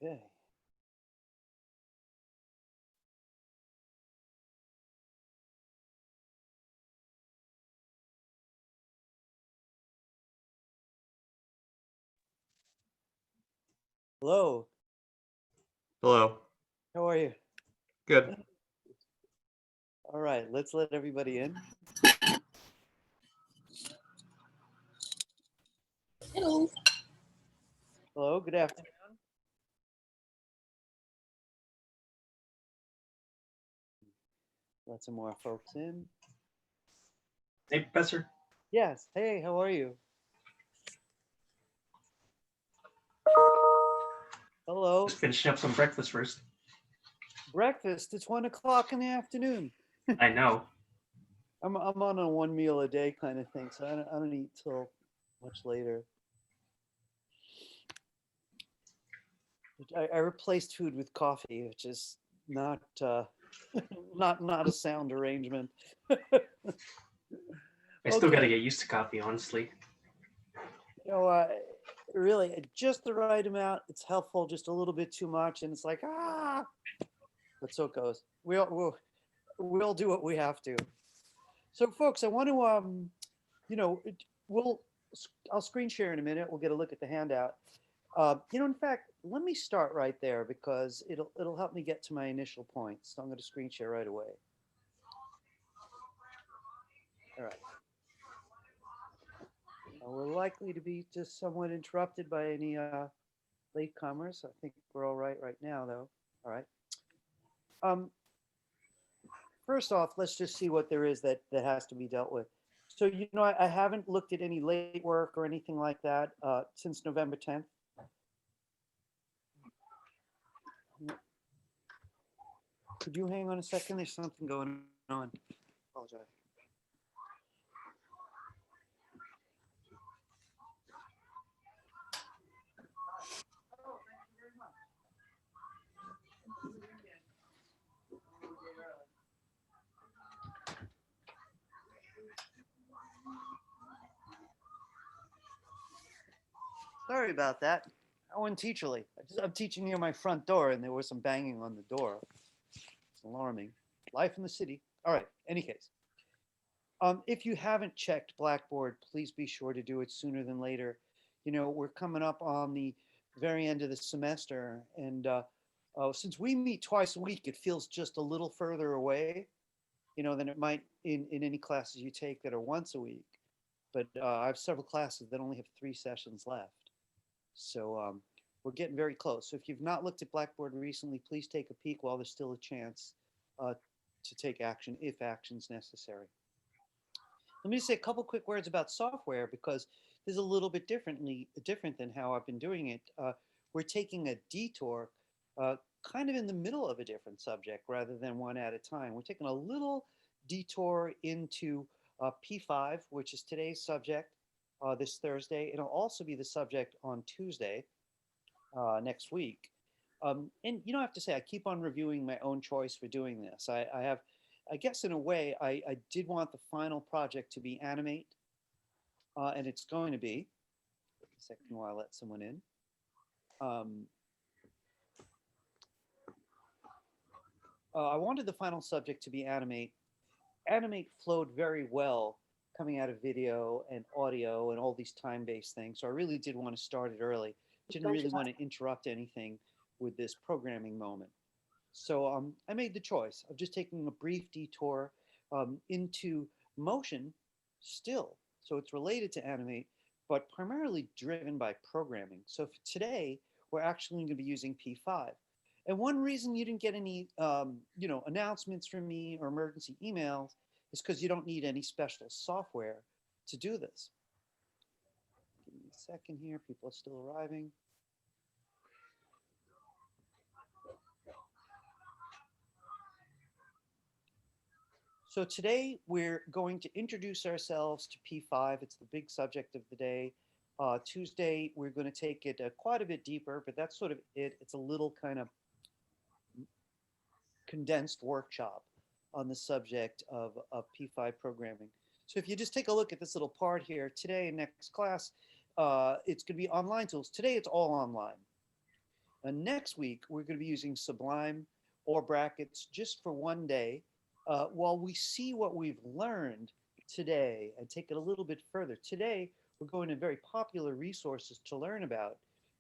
Okay. Hello. Hello. How are you? Good. All right, let's let everybody in. Hello. Hello, good afternoon. Let some more folks in. Hey, Professor. Yes. Hey, how are you? Hello. Just finishing up some breakfast first. Breakfast. It's 1 o'clock in the afternoon. I know. I'm on a 1 meal a day kind of thing, so I don't eat till much later. I replaced food with coffee, which is not not a sound arrangement. I still got to Okay. get used to coffee, honestly. You know, really, just the right amount. It's helpful, just a little bit too much, and it's like but so it goes. We'll do what we have to. So, folks, I want to you know, I'll screen share in a minute. We'll get a look at the handout. In fact, let me start right there because it'll help me get to my initial points. So I'm going to screen share right away. All right. We're likely to be just somewhat interrupted by any latecomers. I think we're all right now, though. All right. First off, let's just see what there is that has to be dealt with. So, I haven't looked at any late work or anything like that since November 10th. Could you hang on a second? There's something going on. Apologize. Sorry about that. I went teacherly. I'm teaching near my front door, and there was some banging on the door. It's alarming. Life in the city. All right. Any case, if you haven't checked Blackboard, please be sure to do it sooner than later. We're coming up on the very end of the semester, and since we meet twice a week, it feels just a little further away, than it might in any classes you take that are once a week. But I have several classes that only have 3 sessions left. So we're getting very close. So if you've not looked at Blackboard recently, please take a peek while there's still a chance to take action if action's necessary. Let me just say a couple quick words about software because this is a little bit different than how I've been doing it. We're taking a detour kind of in the middle of a different subject rather than one at a time. We're taking a little detour into P5, which is today's subject this Thursday. It'll also be the subject on Tuesday next week. And I have to say, I keep on reviewing my own choice for doing this. I guess in a way, I did want the final project to be animate, and it's going to be. A second while I let someone in. I wanted the final subject to be animate. Animate flowed very well coming out of video and audio and all these time-based things. So I really did want to start it early. Didn't really want to interrupt anything with this programming moment. So I made the choice of just taking a brief detour into motion still. So it's related to animate, but primarily driven by programming. So for today, we're actually going to be using P5. And one reason you didn't get any, announcements from me or emergency emails is because you don't need any special software to do this. Give me a second here. People are still arriving. So today we're going to introduce ourselves to P5. It's the big subject of the day. Tuesday, we're going to take it quite a bit deeper, but that's sort of it. It's a little kind of condensed workshop on the subject of P5 programming. So if you just take a look at this little part here, today and next class, it's going to be online tools. Today, it's all online. Next week, we're going to be using Sublime or brackets just for one day while we see what we've learned today and take it a little bit further. Today, we're going to very popular resources to learn about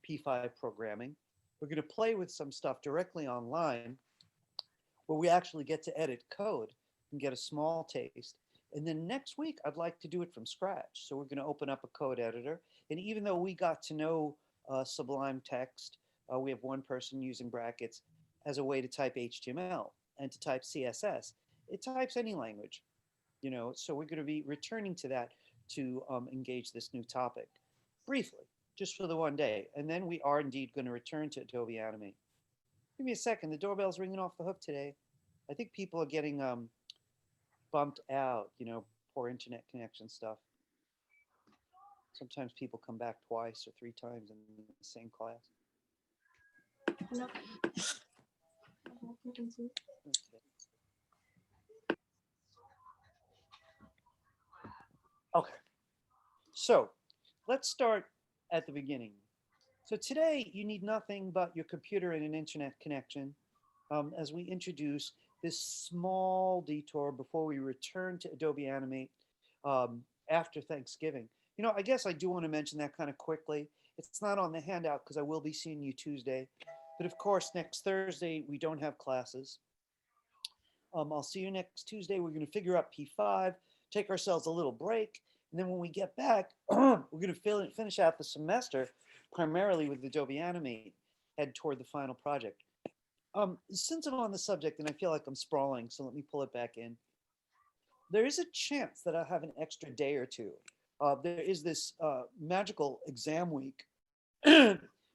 P5 programming. We're going to play with some stuff directly online where we actually get to edit code and get a small taste. And then next week, I'd like to do it from scratch. So we're going to open up a code editor. And even though we got to know Sublime Text, we have one person using brackets as a way to type HTML and to type CSS. It types any language, so we're going to be returning to that to engage this new topic briefly, just for the one day. And then we are indeed going to return to Adobe Animate. Give me a second. The doorbell's ringing off the hook today. I think people are getting bumped out, poor internet connection stuff. Sometimes people come back twice or three times in the same class. No. Okay. Okay. So let's start at the beginning. So today you need nothing but your computer and an internet connection as we introduce this small detour before we return to Adobe Animate after Thanksgiving. I guess I do want to mention that kind of quickly. It's not on the handout because I will be seeing you Tuesday. But of course, next Thursday, we don't have classes. I'll see you next Tuesday. We're going to figure out P5, take ourselves a little break. And then when we get back, we're going to finish out the semester primarily with Adobe Animate, head toward the final project. Since I'm on the subject and I feel like I'm sprawling, so let me pull it back in. There is a chance that I'll have an extra day or two. There is this magical exam week,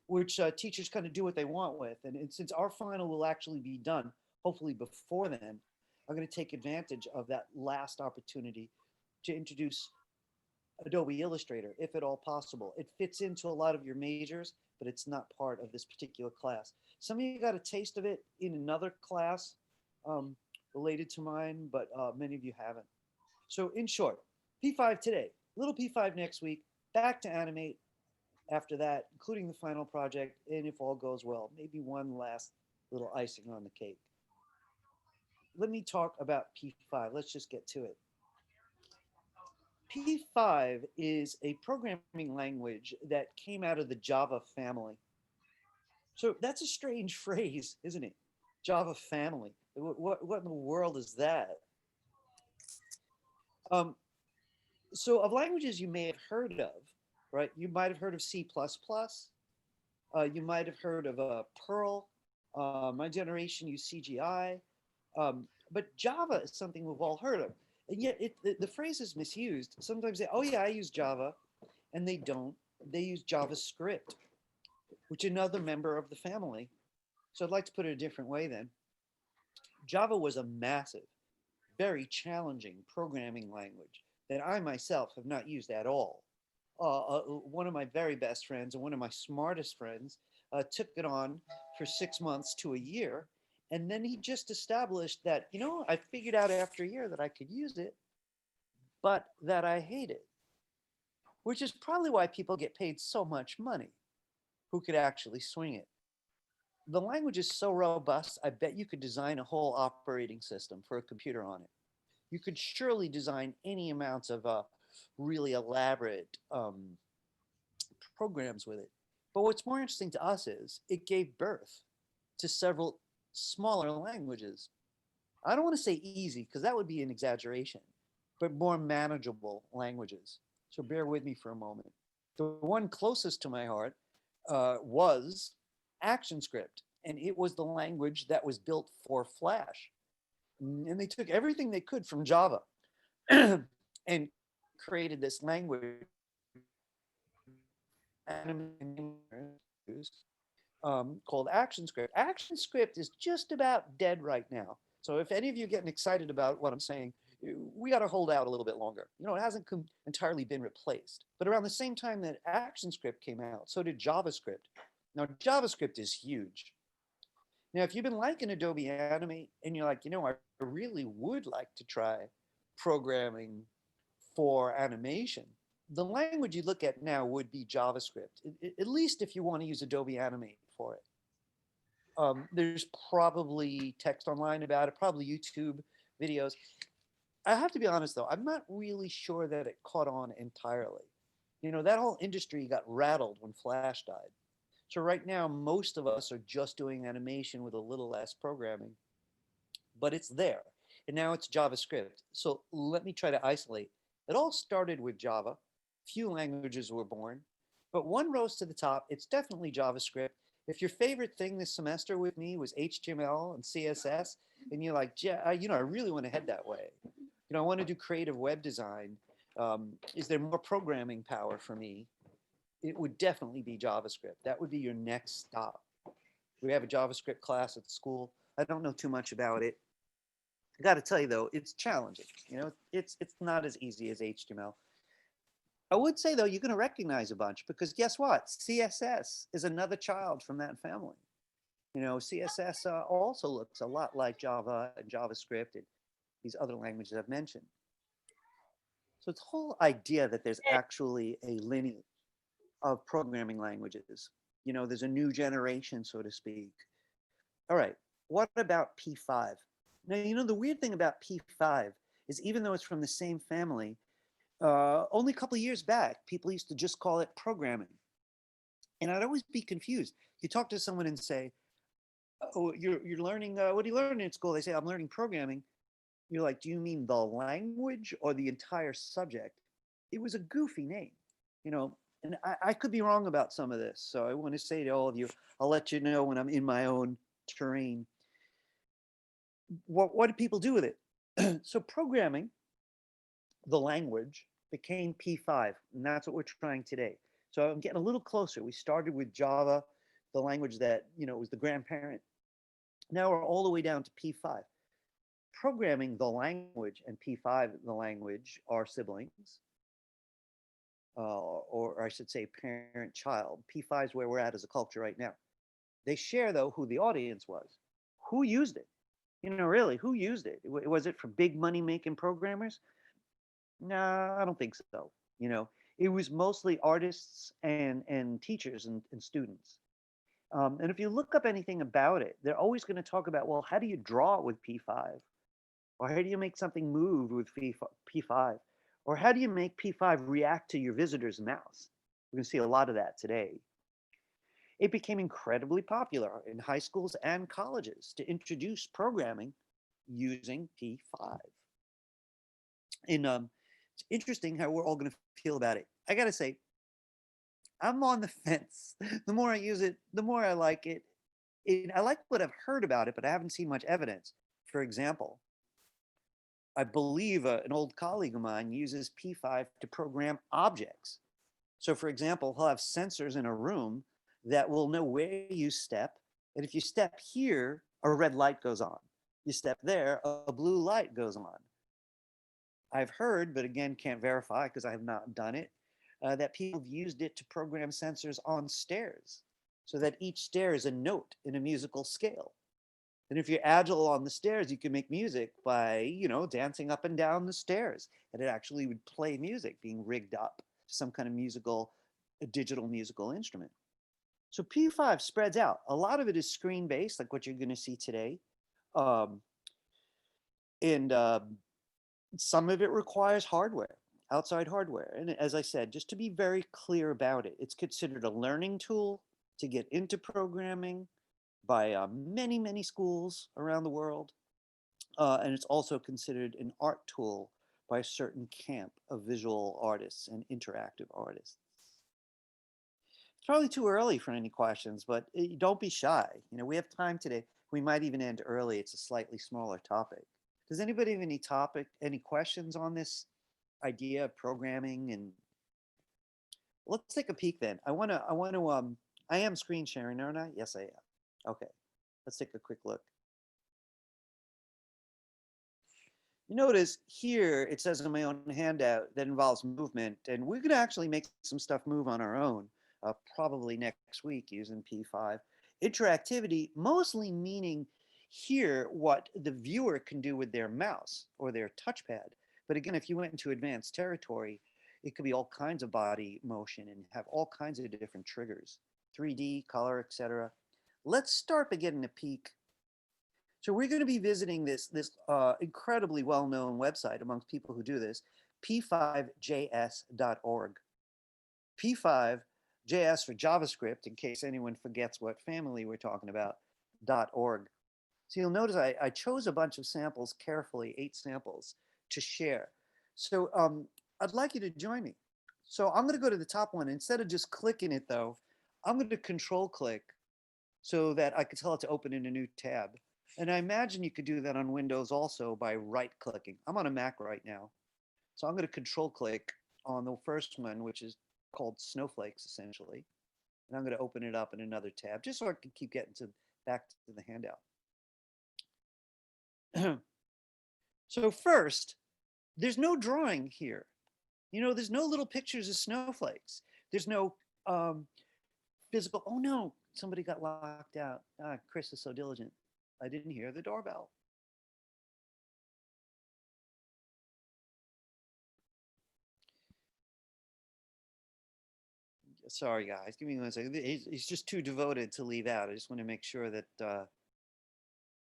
which teachers kind of do what they want with. And since our final will actually be done, hopefully before then, I'm going to take advantage of that last opportunity to introduce Adobe Illustrator, if at all possible. It fits into a lot of your majors, but it's not part of this particular class. Some of you got a taste of it in another class related to mine, but many of you haven't. So in short, P5 today, little P5 next week, back to Animate after that, including the final project, and if all goes well, maybe one last little icing on the cake. Let me talk about P5. Let's just get to it. P5 is a programming language that came out of the Java family. So that's a strange phrase, isn't it? Java family. What in the world is that? So of languages you may have heard of, right? You might have heard of C++. You might have heard of Perl. My generation used CGI. But Java is something we've all heard of. And yet the phrase is misused. Sometimes they, oh yeah, I use Java. And they don't. They use JavaScript, which is another member of the family. So I'd like to put it a different way then. Java was a massive, very challenging programming language that I myself have not used at all. One of my very best friends and one of my smartest friends took it on for 6 months to a year. And then he just established that, I figured out after a year that I could use it, but that I hate it, which is probably why people get paid so much money who could actually swing it. The language is so robust, I bet you could design a whole operating system for a computer on it. You could surely design any amounts of really elaborate programs with it. But what's more interesting to us is it gave birth to several smaller languages. I don't want to say easy because that would be an exaggeration, but more manageable languages. So bear with me for a moment. The one closest to my heart was Actionscript, and it was the language that was built for Flash. And they took everything they could from Java and created this language called Actionscript. Actionscript is just about dead right now. So if any of you are getting excited about what I'm saying, we got to hold out a little bit longer. It hasn't entirely been replaced. But around the same time that Actionscript came out, so did JavaScript. Now, JavaScript is huge. Now, if you've been liking Adobe Animate and you're like, I really would like to try programming for animation, the language you look at now would be JavaScript, at least if you want to use Adobe Animate for it. There's probably text online about it, probably YouTube videos. I have to be honest though, I'm not really sure that it caught on entirely. That whole industry got rattled when Flash died. So right now, most of us are just doing animation with a little less programming, but it's there. And now it's JavaScript. So let me try to isolate. It all started with Java. Few languages were born, but one rose to the top. It's definitely JavaScript. If your favorite thing this semester with me was HTML and CSS, and you're like, yeah, I really want to head that way. I want to do creative web design. Is there more programming power for me? It would definitely be JavaScript. That would be your next stop. We have a JavaScript class at school. I don't know too much about it. I got to tell you though, it's challenging. It's not as easy as HTML. I would say though, you're going to recognize a bunch because guess what? CSS is another child from that family. CSS also looks a lot like Java and JavaScript and these other languages I've mentioned. So it's the whole idea that there's actually a lineage of programming languages. There's a new generation, so to speak. All right, what about P5? Now, the weird thing about P5 is even though it's from the same family, only a couple of years back, people used to just call it programming. And I'd always be confused. You talk to someone and say, oh, you're learning, what are you learning at school? They say, I'm learning programming. You're like, do you mean the language or the entire subject? It was a goofy name, and I could be wrong about some of this. So I want to say to all of you, I'll let you know when I'm in my own terrain. What do people do with it? So programming, the language, became P5, and that's what we're trying today. So I'm getting a little closer. We started with Java, the language that, was the grandparent. Now we're all the way down to P5. Programming, the language, and P5, the language, are siblings. Or I should say parent-child. P5 is where we're at as a culture right now. They share, though, who the audience was. Who used it? Really, who used it? Was it for big money-making programmers? No, I don't think so. It was mostly artists and teachers and students. And if you look up anything about it, they're always going to talk about, well, how do you draw with P5? Or how do you make something move with P5? Or how do you make P5 react to your visitor's mouse? We're going to see a lot of that today. It became incredibly popular in high schools and colleges to introduce programming using P5. And it's interesting how we're all going to feel about it. I got to say, I'm on the fence. The more I use it, the more I like it. I like what I've heard about it, but I haven't seen much evidence. For example, I believe an old colleague of mine uses P5 to program objects. So for example, he'll have sensors in a room that will know where you step. And if you step here, a red light goes on. You step there, a blue light goes on. I've heard, but again, can't verify because I have not done it, that people have used it to program sensors on stairs so that each stair is a note in a musical scale. And if you're agile on the stairs, you can make music by, dancing up and down the stairs. And it actually would play music being rigged up to some kind of a digital musical instrument. So P5 spreads out. A lot of it is screen-based, like what you're going to see today. And some of it requires hardware, outside hardware. And as I said, just to be very clear about it, it's considered a learning tool to get into programming by many, many schools around the world. And it's also considered an art tool by a certain camp of visual artists and interactive artists. It's probably too early for any questions, but don't be shy. We have time today. We might even end early. It's a slightly smaller topic. Does anybody have any questions on this idea of programming? And let's take a peek then. I am screen sharing, aren't I? Yes, I am. Okay, let's take a quick look. You notice here it says in my own handout that involves movement, and we're going to actually make some stuff move on our own, probably next week using P5. Interactivity, mostly meaning here what the viewer can do with their mouse or their touchpad. But again, if you went into advanced territory, it could be all kinds of body motion and have all kinds of different triggers, 3D, color, etc. let's start by getting a peek. So we're going to be visiting this incredibly well-known website amongst people who do this, p5js.org. P5JS for JavaScript, in case anyone forgets what family we're talking about, .org. So you'll notice I chose a bunch of samples carefully, 8 samples, to share. So I'd like you to join me. So I'm going to go to the top one. Instead of just clicking it, though, I'm going to control click so that I could tell it to open in a new tab. And I imagine you could do that on Windows also by right clicking. I'm on a Mac right now. So I'm going to control click on the first one, which is called Snowflakes, essentially. And I'm going to open it up in another tab, just so I can keep getting back to the handout. So first, there's no drawing here. You know, there's no little pictures of snowflakes. There's no physical, oh no, somebody got locked out. Ah, Chris is so diligent. I didn't hear the doorbell. Sorry, guys. Give me 1 second. He's just too devoted to leave out. I just want to make sure that.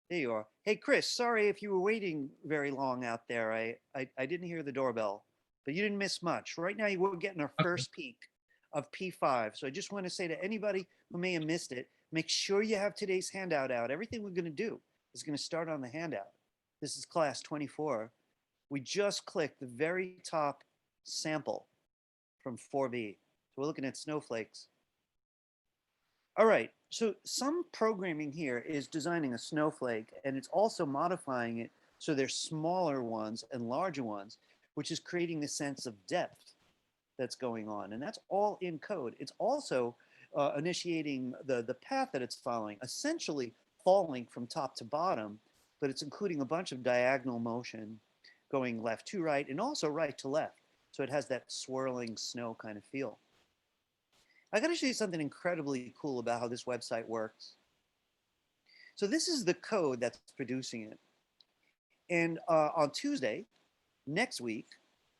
There you are. Hey, Chris. Sorry if you were waiting very long out there. I didn't hear the doorbell, but you didn't miss much. Right now, we're getting our first peek of P5. So I just want to say to anybody who may have missed it, make sure you have today's handout out. Everything we're going to do is going to start on the handout. This is class 24. We just clicked the very top sample from 4B. So we're looking at snowflakes. All right, so some programming here is designing a snowflake, and it's also modifying it so there's smaller ones and larger ones, which is creating the sense of depth that's going on. And that's all in code. It's also initiating the path that it's following, essentially falling from top to bottom, but it's including a bunch of diagonal motion going left to right and also right to left. So it has that swirling snow kind of feel. I got to show you something incredibly cool about how this website works. So this is the code that's producing it. And on Tuesday, next week,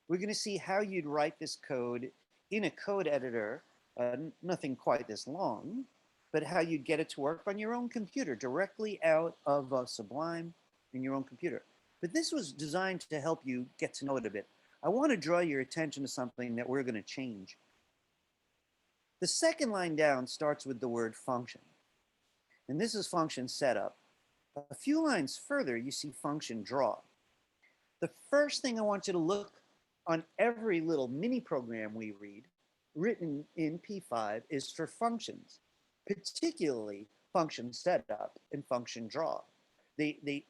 we're going to see how you'd write this code in a code editor, nothing quite this long, but how you'd get it to work on your own computer, directly out of Sublime in your own computer. But this was designed to help you get to know it a bit. I want to draw your attention to something that we're going to change. The second line down starts with the word function. And this is function setup. A few lines further, you see function draw. The first thing I want you to look on every little mini program we read, written in P5, is for functions, particularly function setup and function draw. They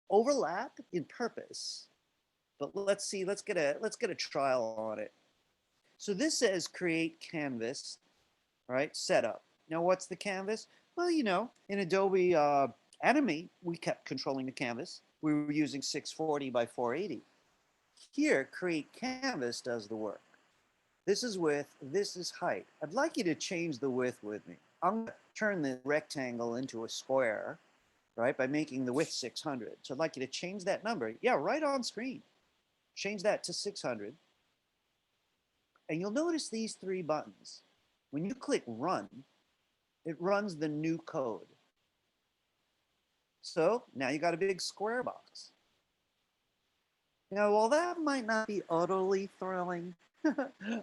overlap in purpose, but let's get a trial on it. So this says create canvas. Right, setup. Now, what's the canvas? Well, you know, in Adobe Animate, we kept controlling the canvas. We were using 640 by 480. Here, create canvas does the work. This is width, this is height. I'd like you to change the width with me. I'm going to turn the rectangle into a square, right, by making the width 600. So I'd like you to change that number. Yeah, right on screen. Change that to 600. And you'll notice these 3 buttons. When you click run, it runs the new code. So now you got a big square box. Now, while that might not be utterly thrilling,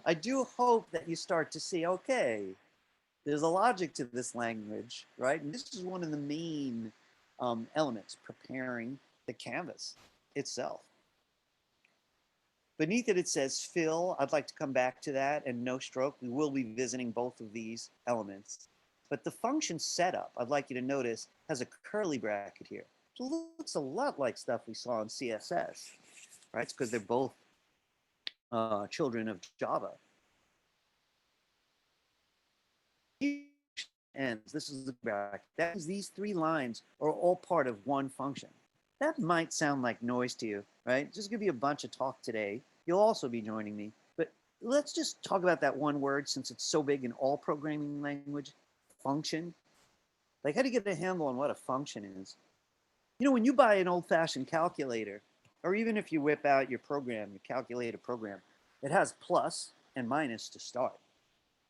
I do hope that you start to see, okay, there's a logic to this language, right? And this is one of the main elements, preparing the canvas itself. Beneath it, it says fill. I'd like to come back to that, and no stroke. We will be visiting both of these elements. But the function setup, I'd like you to notice, has a curly bracket here. It looks a lot like stuff we saw in CSS, right? It's because they're both children of Java. Ends. This is the bracket. That means these 3 lines are all part of one function. That might sound like noise to you, right? Just give you a bunch of talk today. You'll also be joining me. But let's just talk about that one word since it's so big in all programming language, function. Like, how do you get a handle on what a function is? You know, when you buy an old-fashioned calculator, or even if you whip out your program, your calculator program, it has plus and minus to start.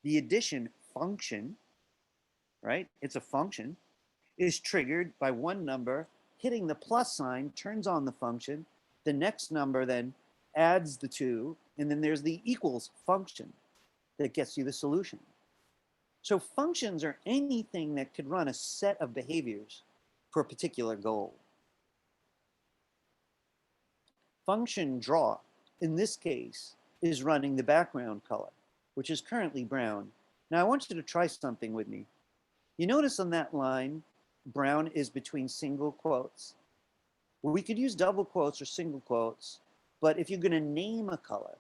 The addition function, right? It's a function. is triggered by one number hitting the plus sign, turns on the function. The next number then adds the two, and then there's the equals function that gets you the solution. So functions are anything that could run a set of behaviors for a particular goal. Function draw, in this case, is running the background color, which is currently brown. Now I want you to try something with me. You notice on that line, brown is between single quotes. We could use double quotes or single quotes, but if you're going to name a color,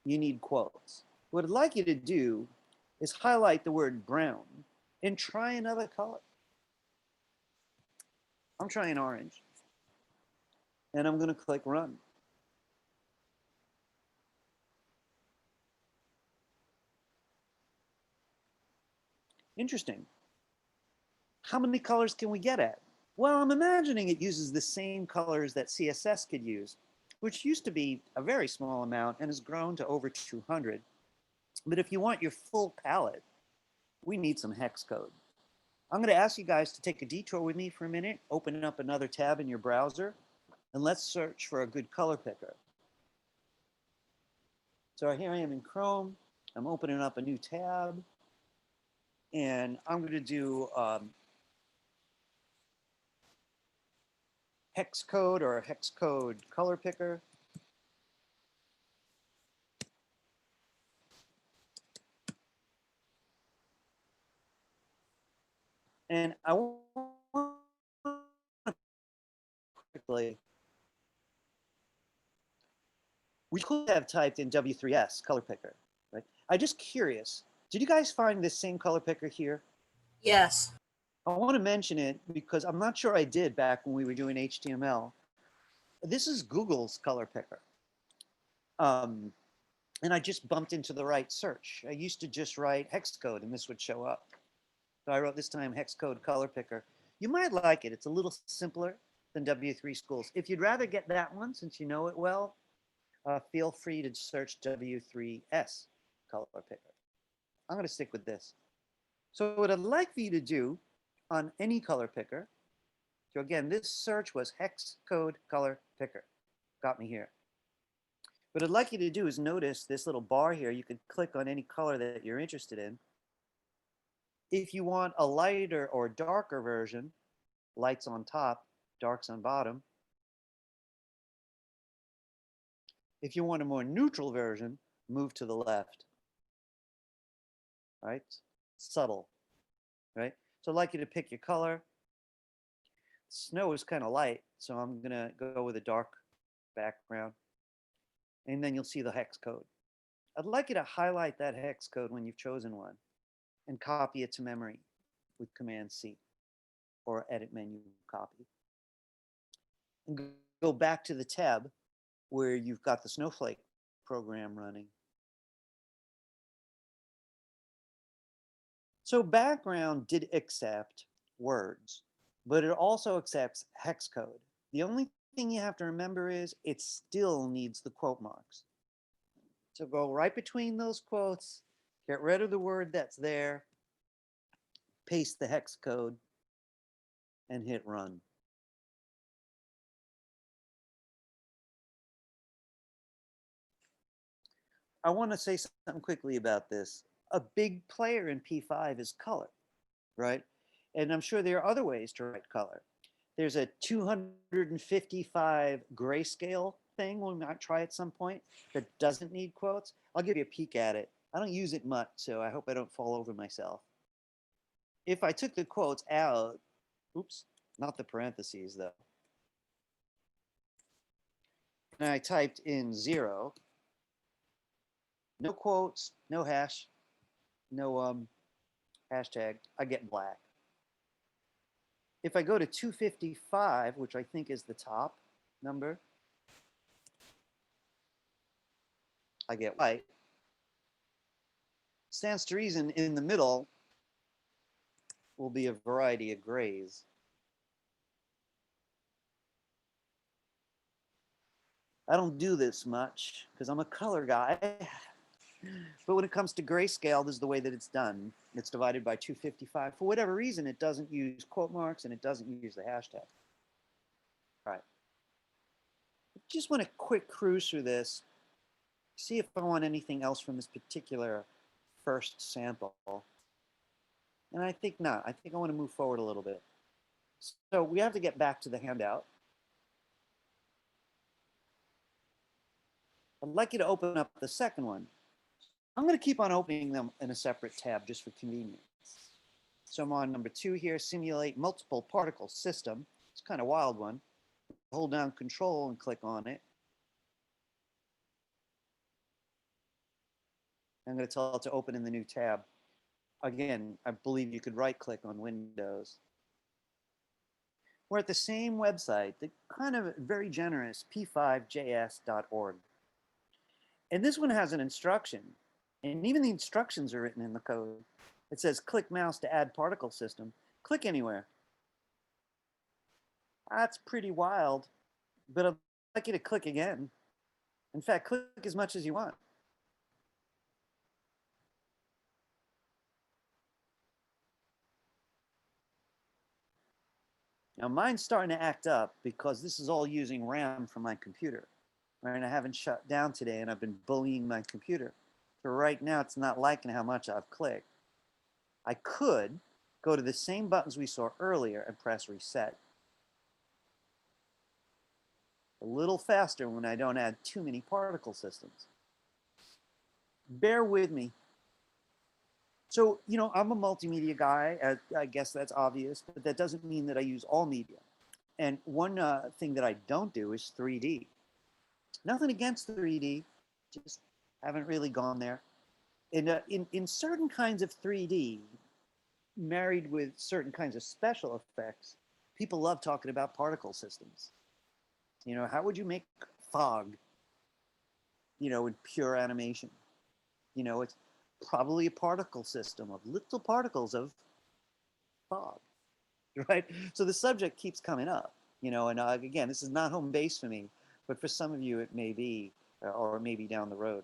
you need quotes. What I'd like you to do is highlight the word brown and try another color. I'm trying orange, and I'm going to click run. Interesting. How many colors can we get at? Well, I'm imagining it uses the same colors that CSS could use, which used to be a very small amount and has grown to over 200. But if you want your full palette, we need some hex code. I'm going to ask you guys to take a detour with me for a minute, open up another tab in your browser, and let's search for a good color picker. So here I am in Chrome. I'm opening up a new tab, and I'm going to do hex code or a hex code color picker. And I want to quickly, we could have typed in W3S color picker, right? I'm just curious, did you guys find this same color picker here? Yes. I want to mention it because I'm not sure I did back when we were doing HTML. This is Google's color picker. And I just bumped into the right search. I used to just write hex code and this would show up. So I wrote this time hex code color picker. You might like it. It's a little simpler than W3 Schools. If you'd rather get that one, since you know it well, feel free to search W3S color picker. I'm going to stick with this. So what I'd like for you to do on any color picker, so again, this search was hex code color picker. Got me here. What I'd like you to do is notice this little bar here. You can click on any color that you're interested in. If you want a lighter or darker version, lights on top, darks on bottom. If you want a more neutral version, move to the left. Right? Subtle. Right? So I'd like you to pick your color. Snow is kind of light, so I'm going to go with a dark background. And then you'll see the hex code. I'd like you to highlight that hex code when you've chosen one and copy it to memory with Command C or Edit Menu Copy. And go back to the tab where you've got the Snowflake program running. So background did accept words, but it also accepts hex code. The only thing you have to remember is it still needs the quote marks. So go right between those quotes, get rid of the word that's there, paste the hex code, and hit run. I want to say something quickly about this. A big player in P5 is color, right? And I'm sure there are other ways to write color. There's a 255 grayscale thing we might try at some point that doesn't need quotes. I'll give you a peek at it. I don't use it much, so I hope I don't fall over myself. If I took the quotes out, oops, not the parentheses though, and I typed in 0, no quotes, no hash, no hashtag, I get black. If I go to 255, which I think is the top number, I get white. Stands to reason in the middle will be a variety of grays. I don't do this much because I'm a color guy, But when it comes to grayscale, this is the way that it's done. It's divided by 255. For whatever reason, it doesn't use quote marks and it doesn't use the hashtag. All right. Just want to quick cruise through this, see if I want anything else from this particular first sample. And I think not. I think I want to move forward a little bit. So we have to get back to the handout. I'd like you to open up the second one. I'm going to keep on opening them in a separate tab just for convenience. So I'm on number 2 here, simulate multiple particle system. It's kind of a wild one. Hold down Control and click on it. I'm going to tell it to open in the new tab. Again, I believe you could right click on Windows. We're at the same website, the kind of very generous p5js.org. And this one has an instruction. And even the instructions are written in the code. It says click mouse to add particle system. Click anywhere. That's pretty wild, but I'd like you to click again. In fact, click as much as you want. Now mine's starting to act up because this is all using RAM from my computer. Right, and I haven't shut down today and I've been bullying my computer. So right now it's not liking how much I've clicked. I could go to the same buttons we saw earlier and press reset. A little faster when I don't add too many particle systems. Bear with me. So, you know, I'm a multimedia guy. I guess that's obvious, but that doesn't mean that I use all media. And one thing that I don't do is 3D. Nothing against 3D, just haven't really gone there. In certain kinds of 3D, married with certain kinds of special effects, people love talking about particle systems. You know, how would you make fog, you know, in pure animation? You know, it's probably a particle system of little particles of fog, right? So the subject keeps coming up, you know, and again, this is not home base for me, but for some of you it may be, or maybe down the road.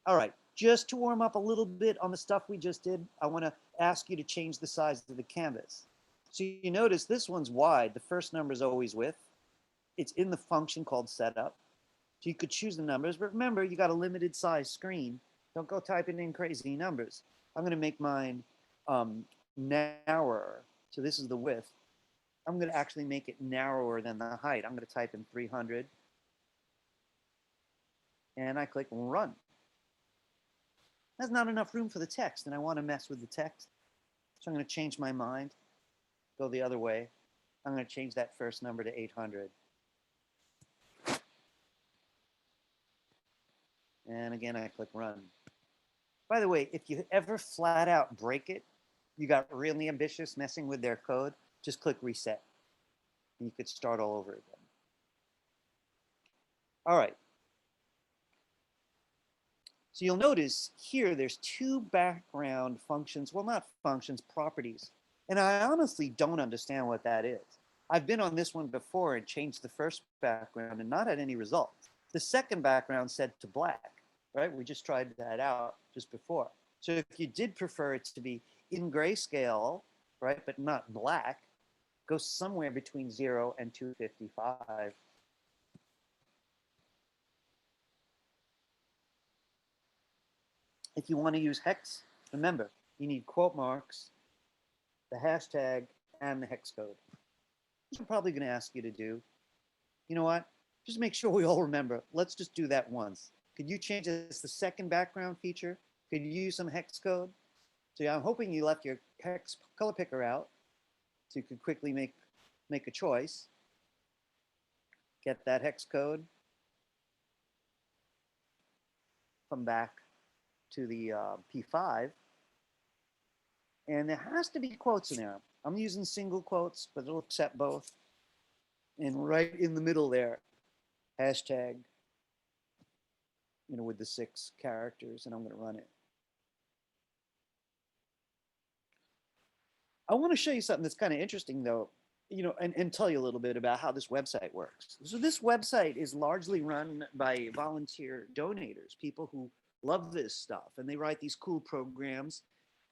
All right, just to warm up a little bit on the stuff we just did, I want to ask you to change the size of the canvas. So you notice this one's wide. The first number is always width. It's in the function called setup. So you could choose the numbers, but remember, you got a limited size screen. Don't go typing in crazy numbers. I'm going to make mine narrower. So this is the width. I'm going to actually make it narrower than the height. I'm going to type in 300. And I click run. There's not enough room for the text, and I want to mess with the text. So I'm going to change my mind, go the other way. I'm going to change that first number to 800. And again, I click run. By the way, if you ever flat out break it, you got really ambitious messing with their code, just click reset. And you could start all over again. All right. So you'll notice here there's two background functions, well, not functions, properties. And I honestly don't understand what that is. I've been on this one before and changed the first background and not had any results. The second background set to black, right? We just tried that out just before. So if you did prefer it to be in grayscale, right, but not black, go somewhere between 0 and 255. If you want to use hex, remember, you need quote marks, the hashtag, and the hex code. Which I'm probably going to ask you to do. You know what? Just make sure we all remember. Let's just do that once. Could you change this the second background feature? Could you use some hex code? So yeah, I'm hoping you left your hex color picker out so you could quickly make a choice. Get that hex code. Come back to the P5. And there has to be quotes in there. I'm using single quotes, but it'll accept both. And right in the middle there, hashtag, you know, with the 6 characters, and I'm going to run it. I want to show you something that's kind of interesting, though. and tell you a little bit about how this website works. So this website is largely run by volunteer donators, people who love this stuff, and they write these cool programs,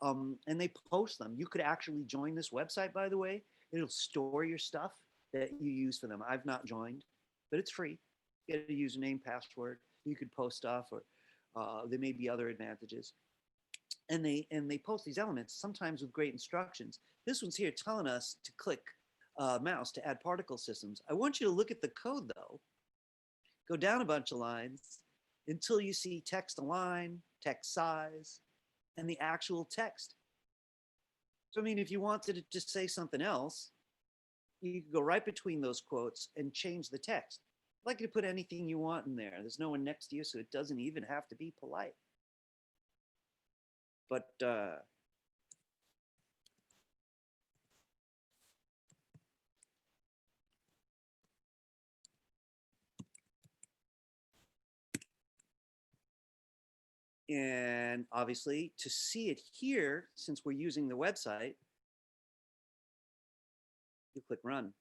and they post them. You could actually join this website, by the way. It'll store your stuff that you use for them. I've not joined, but it's free. Get a username, password. You could post stuff, or there may be other advantages. And they post these elements, sometimes with great instructions. This one's here telling us to click mouse to add particle systems. I want you to look at the code though. Go down a bunch of lines until you see text align, text size, and the actual text. So I mean, if you wanted to just say something else, you could go right between those quotes and change the text. I'd like you to put anything you want in there. There's no one next to you, so it doesn't even have to be polite. But and obviously to see it here, since we're using the website, you click run.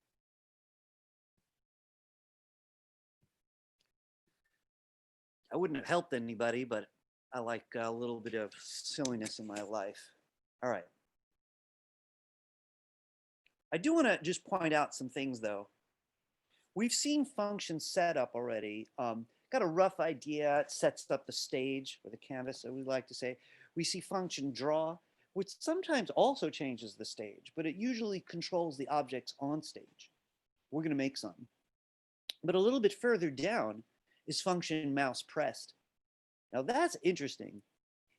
I wouldn't have helped anybody, but I like a little bit of silliness in my life. All right. I do want to just point out some things though. We've seen functions set up already. Got a rough idea. It sets up the stage or the canvas, as we like to say. We see function draw, which sometimes also changes the stage, but it usually controls the objects on stage. We're going to make some. But a little bit further down is function mouse pressed. Now that's interesting.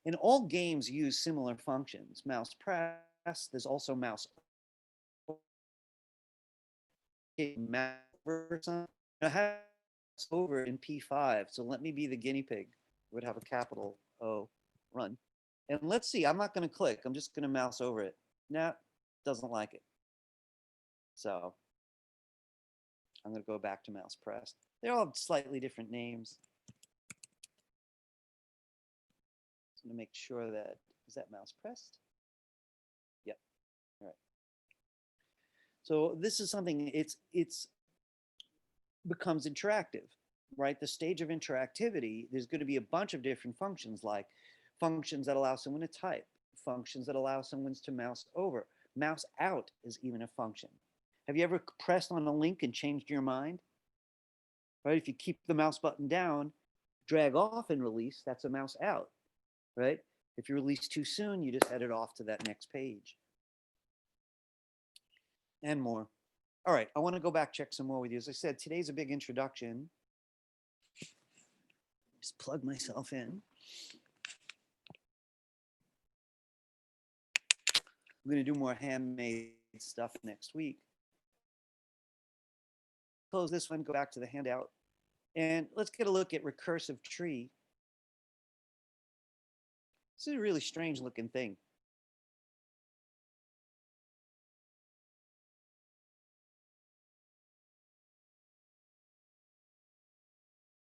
And all games use similar functions. Mouse press, there's also mouse over in P5. So let me be the guinea pig. It would have a capital O, run. And let's see, I'm not going to click. I'm just going to mouse over it. Nah, doesn't like it. So I'm going to go back to mouse pressed. They all have slightly different names. I'm going to make sure that, is that mouse pressed? Yep. All right. So this is something, it's becomes interactive, right? The stage of interactivity, there's going to be a bunch of different functions, like functions that allow someone to type, functions that allow someone to mouse over. Mouse out is even a function. Have you ever pressed on a link and changed your mind? Right? If you keep the mouse button down, drag off and release, that's a mouse out, right? If you release too soon, you just head it off to that next page. And more. All right, I want to go back, check some more with you. As I said, today's a big introduction. Just plug myself in. I'm going to do more handmade stuff next week. Close this one, go back to the handout, and let's get a look at Recursive Tree. This is a really strange looking thing.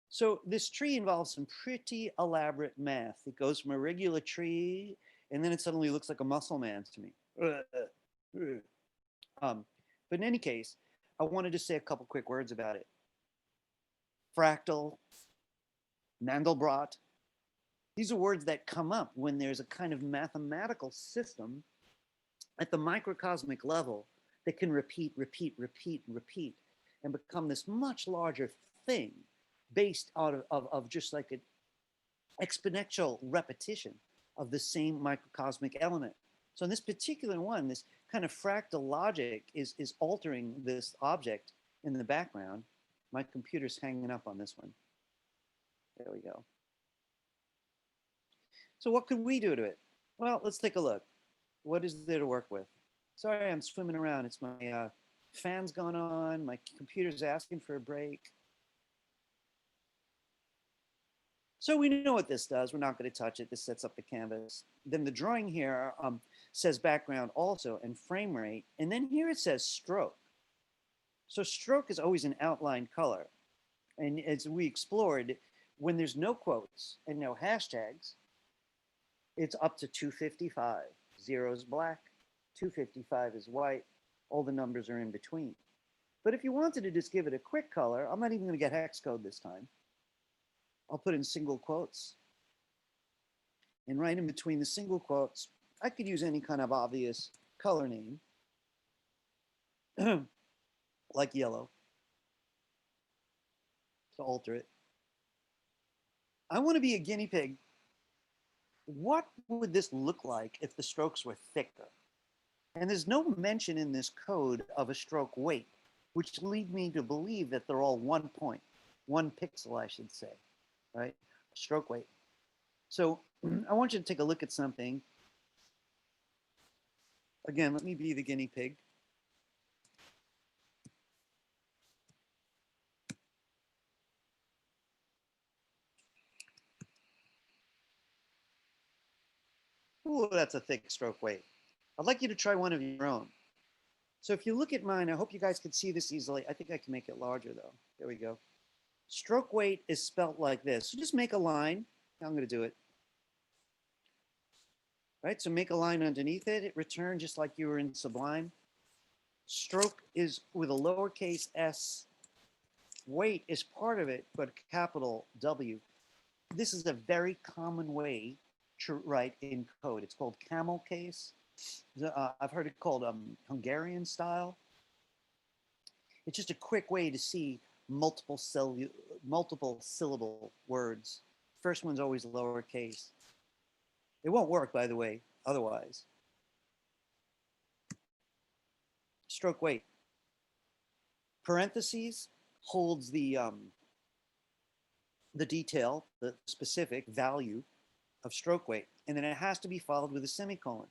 So this tree involves some pretty elaborate math. It goes from a regular tree, and then it suddenly looks like a muscle man to me. But in any case, I wanted to say a couple quick words about it. Fractal, Mandelbrot, these are words that come up when there's a kind of mathematical system at the microcosmic level that can repeat, and become this much larger thing based out of just like an exponential repetition of the same microcosmic element. So in this particular one, this kind of fractal logic is altering this object in the background. My computer's hanging up on this one. There we go. So what could we do to it? Well, let's take a look. What is there to work with? Sorry, I'm swimming around. It's my fan's going on. My computer's asking for a break. So we know what this does. We're not going to touch it. This sets up the canvas. Then the drawing here says background also and frame rate. And then here it says stroke. So stroke is always an outline color. And as we explored, when there's no quotes and no hashtags, it's up to 255. 0 is black, 255 is white, all the numbers are in between. But if you wanted to just give it a quick color, I'm not even going to get hex code this time. I'll put in single quotes. And right in between the single quotes, I could use any kind of obvious color name, like yellow, to alter it. I want to be a guinea pig. What would this look like if the strokes were thicker? And there's no mention in this code of a stroke weight, which lead me to believe that they're all 1 point, 1 pixel, I should say, right? Stroke weight. So I want you to take a look at something. Again, let me be the guinea pig. Ooh, that's a thick stroke weight. I'd like you to try one of your own. So if you look at mine, I hope you guys can see this easily. I think I can make it larger though. There we go. Stroke weight is spelt like this. So just make a line. I'm going to do it. Right, so make a line underneath it. Return just like you were in Sublime. Stroke is with a lowercase s. Weight is part of it, but capital W. This is a very common way to write in code. It's called Camel Case. I've heard it called Hungarian style. It's just a quick way to see multiple syllable words. First one's always lowercase. It won't work, by the way, otherwise. Stroke weight. Parentheses holds the detail, the specific value of stroke weight, and then it has to be followed with a semicolon.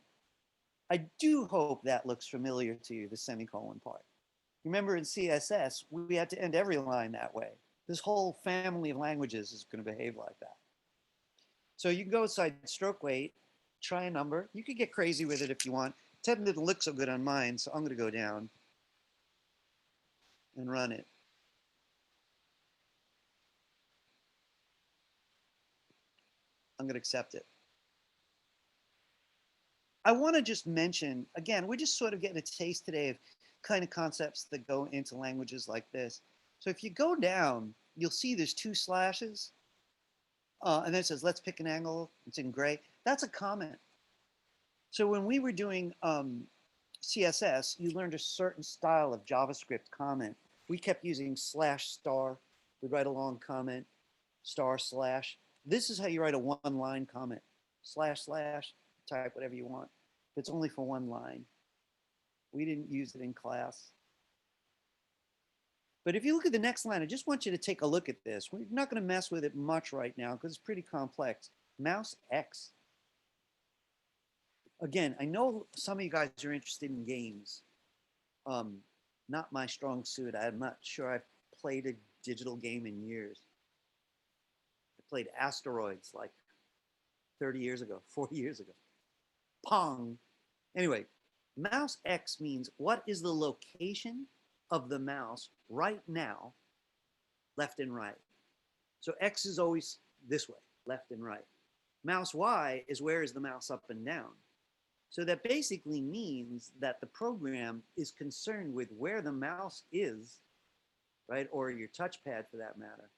I do hope that looks familiar to you, the semicolon part. Remember in CSS, we had to end every line that way. This whole family of languages is going to behave like that. So you can go inside stroke weight, try a number. You could get crazy with it if you want. It didn't look so good on mine, so I'm going to go down and run it. I'm going to accept it. I want to just mention, again, we're just sort of getting a taste today of kind of concepts that go into languages like this. So if you go down, you'll see there's 2 slashes. And then it says, let's pick an angle. It's in gray. That's a comment. So when we were doing CSS, you learned a certain style of JavaScript comment. We kept using /*. We'd write a long comment, */. This is how you write a 1-line comment. // type whatever you want. It's only for 1 line. We didn't use it in class. But if you look at the next line, I just want you to take a look at this. We're not going to mess with it much right now because it's pretty complex. Mouse X. Again, I know some of you guys are interested in games. Not my strong suit. I'm not sure I've played a digital game in years. I played Asteroids like 30 years ago, 40 years ago. Pong. Anyway, mouse X means what is the location of the mouse right now, left and right. So X is always this way, left and right. Mouse Y is where is the mouse up and down. So that basically means that the program is concerned with where the mouse is, right? Or your touchpad for that matter.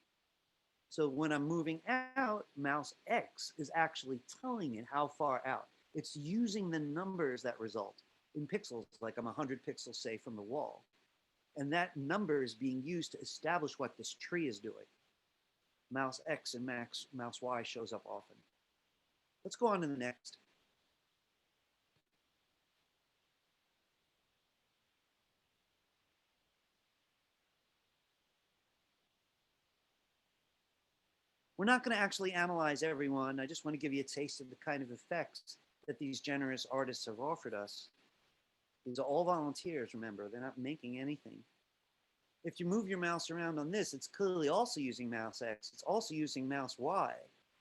So when I'm moving out, mouse X is actually telling it how far out. It's using the numbers that result in pixels, like I'm 100 pixels, say, from the wall. And that number is being used to establish what this tree is doing. Mouse X and mouse Y shows up often. Let's go on to the next. We're not going to actually analyze everyone. I just want to give you a taste of the kind of effects that these generous artists have offered us. These are all volunteers, remember. They're not making anything. If you move your mouse around on this, it's clearly also using mouse X. It's also using mouse Y.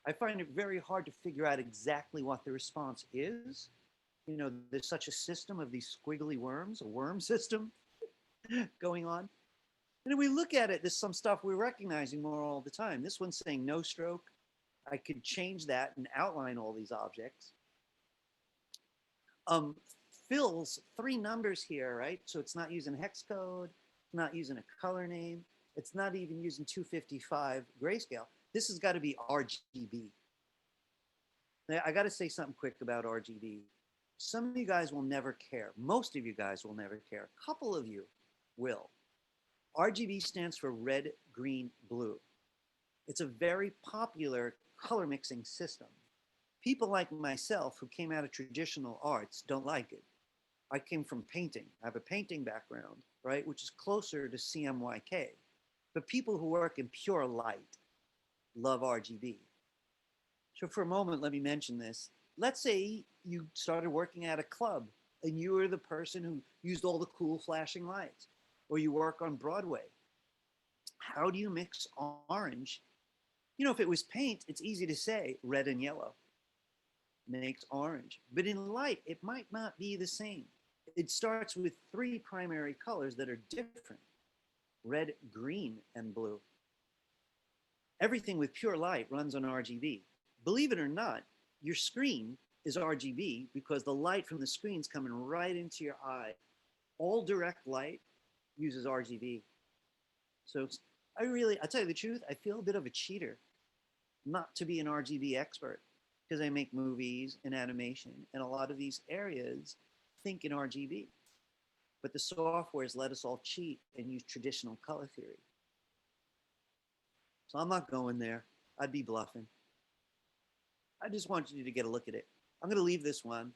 I find it very hard to figure out exactly what the response is. You know, there's such a system of these squiggly worms, a worm system going on. And if we look at it, there's some stuff we're recognizing more all the time. This one's saying no stroke. I could change that and outline all these objects. fills 3 numbers here, right? So it's not using hex code, not using a color name. It's not even using 255 grayscale. This has got to be RGB. Now, I got to say something quick about RGB. Some of you guys will never care. Most of you guys will never care. A couple of you will. RGB stands for red, green, blue. It's a very popular color mixing system. People like myself who came out of traditional arts don't like it. I came from painting. I have a painting background, right, which is closer to CMYK. But people who work in pure light love RGB. So for a moment, let me mention this. Let's say you started working at a club and you were the person who used all the cool flashing lights, or you work on Broadway. How do you mix orange? You know, if it was paint, it's easy to say red and yellow makes orange. But in light, it might not be the same. It starts with 3 primary colors that are different: red, green, and blue. Everything with pure light runs on RGB. Believe it or not, your screen is RGB because the light from the screen is coming right into your eye. All direct light uses RGB. So I'll tell you the truth, I feel a bit of a cheater not to be an RGB expert, because I make movies and animation, and a lot of these areas think in RGB. But the softwares let us all cheat and use traditional color theory. So I'm not going there. I'd be bluffing. I just want you to get a look at it. I'm going to leave this one,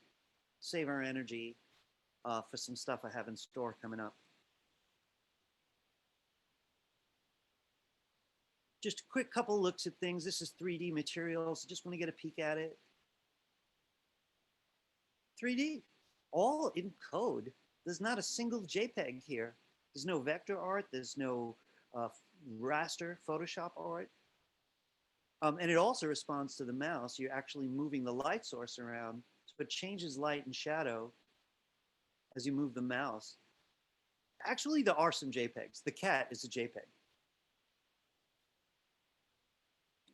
save our energy for some stuff I have in store coming up. Just a quick couple looks at things. This is 3D materials. Just want to get a peek at it. 3D, all in code. There's not a single JPEG here. There's no vector art. There's no raster Photoshop art. And it also responds to the mouse. You're actually moving the light source around, so it changes light and shadow as you move the mouse. Actually, there are some JPEGs. The cat is a JPEG.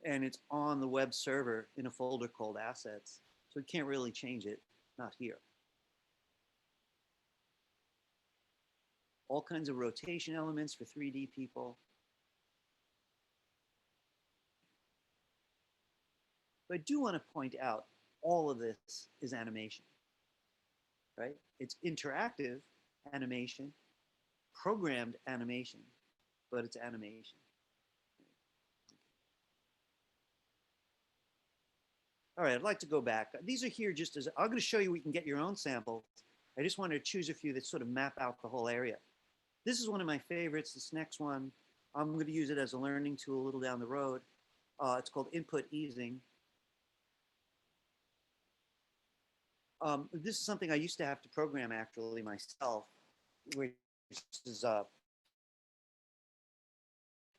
And it's on the web server in a folder called assets. So we can't really change it, not here. All kinds of rotation elements for 3D people. But I do want to point out, all of this is animation, right? It's interactive animation, programmed animation, but it's animation. All right, I'd like to go back. These are here just as, I'm going to show you we can get your own samples. I just wanted to choose a few that sort of map out the whole area. This is one of my favorites, this next one. I'm going to use it as a learning tool a little down the road. It's called input easing. This is something I used to have to program actually myself, which is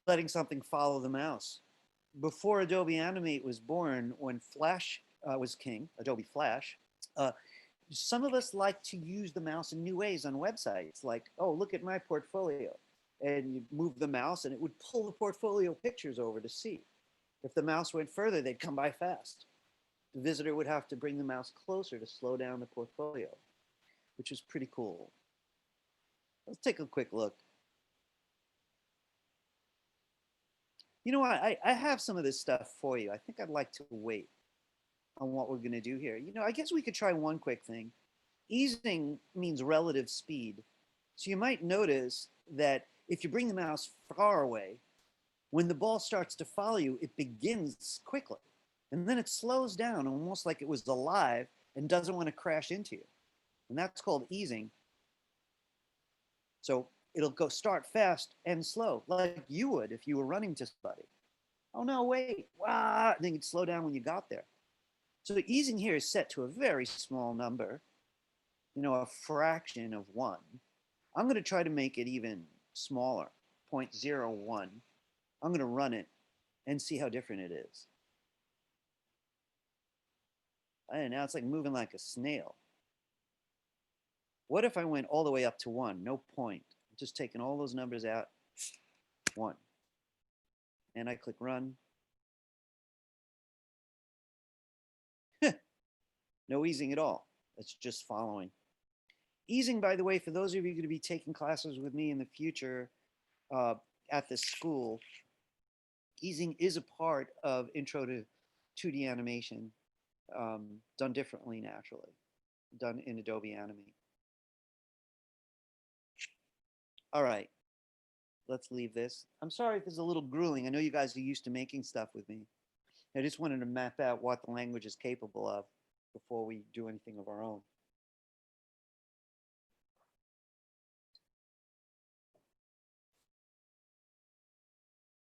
letting something follow the mouse. Before Adobe Animate was born, when Flash was king, Adobe Flash, some of us like to use the mouse in new ways on websites, like, oh, look at my portfolio. And you move the mouse and it would pull the portfolio pictures over to see. If the mouse went further, they'd come by fast. The visitor would have to bring the mouse closer to slow down the portfolio, which was pretty cool. Let's take a quick look. You know what, I have some of this stuff for you. I think I'd like to wait on what we're gonna do here. You know, I guess we could try one quick thing. Easing means relative speed. So you might notice that if you bring the mouse far away, when the ball starts to follow you, it begins quickly. And then it slows down almost like it was alive and doesn't want to crash into you. And that's called easing. So it'll go start fast and slow, like you would if you were running to somebody. Oh no, wait, wow, and then you'd slow down when you got there. So the easing here is set to a very small number, you know, a fraction of 1. I'm going to try to make it even smaller, 0.01. I'm going to run it and see how different it is. And now it's like moving like a snail. What if I went all the way up to 1? No point. I'm just taking all those numbers out. 1. And I click run. No easing at all. It's just following. Easing, by the way, for those of you going to be taking classes with me in the future at this school, easing is a part of Intro to 2D animation, done differently naturally, done in Adobe Animate. All right, let's leave this. I'm sorry if this is a little grueling. I know you guys are used to making stuff with me. I just wanted to map out what the language is capable of before we do anything of our own.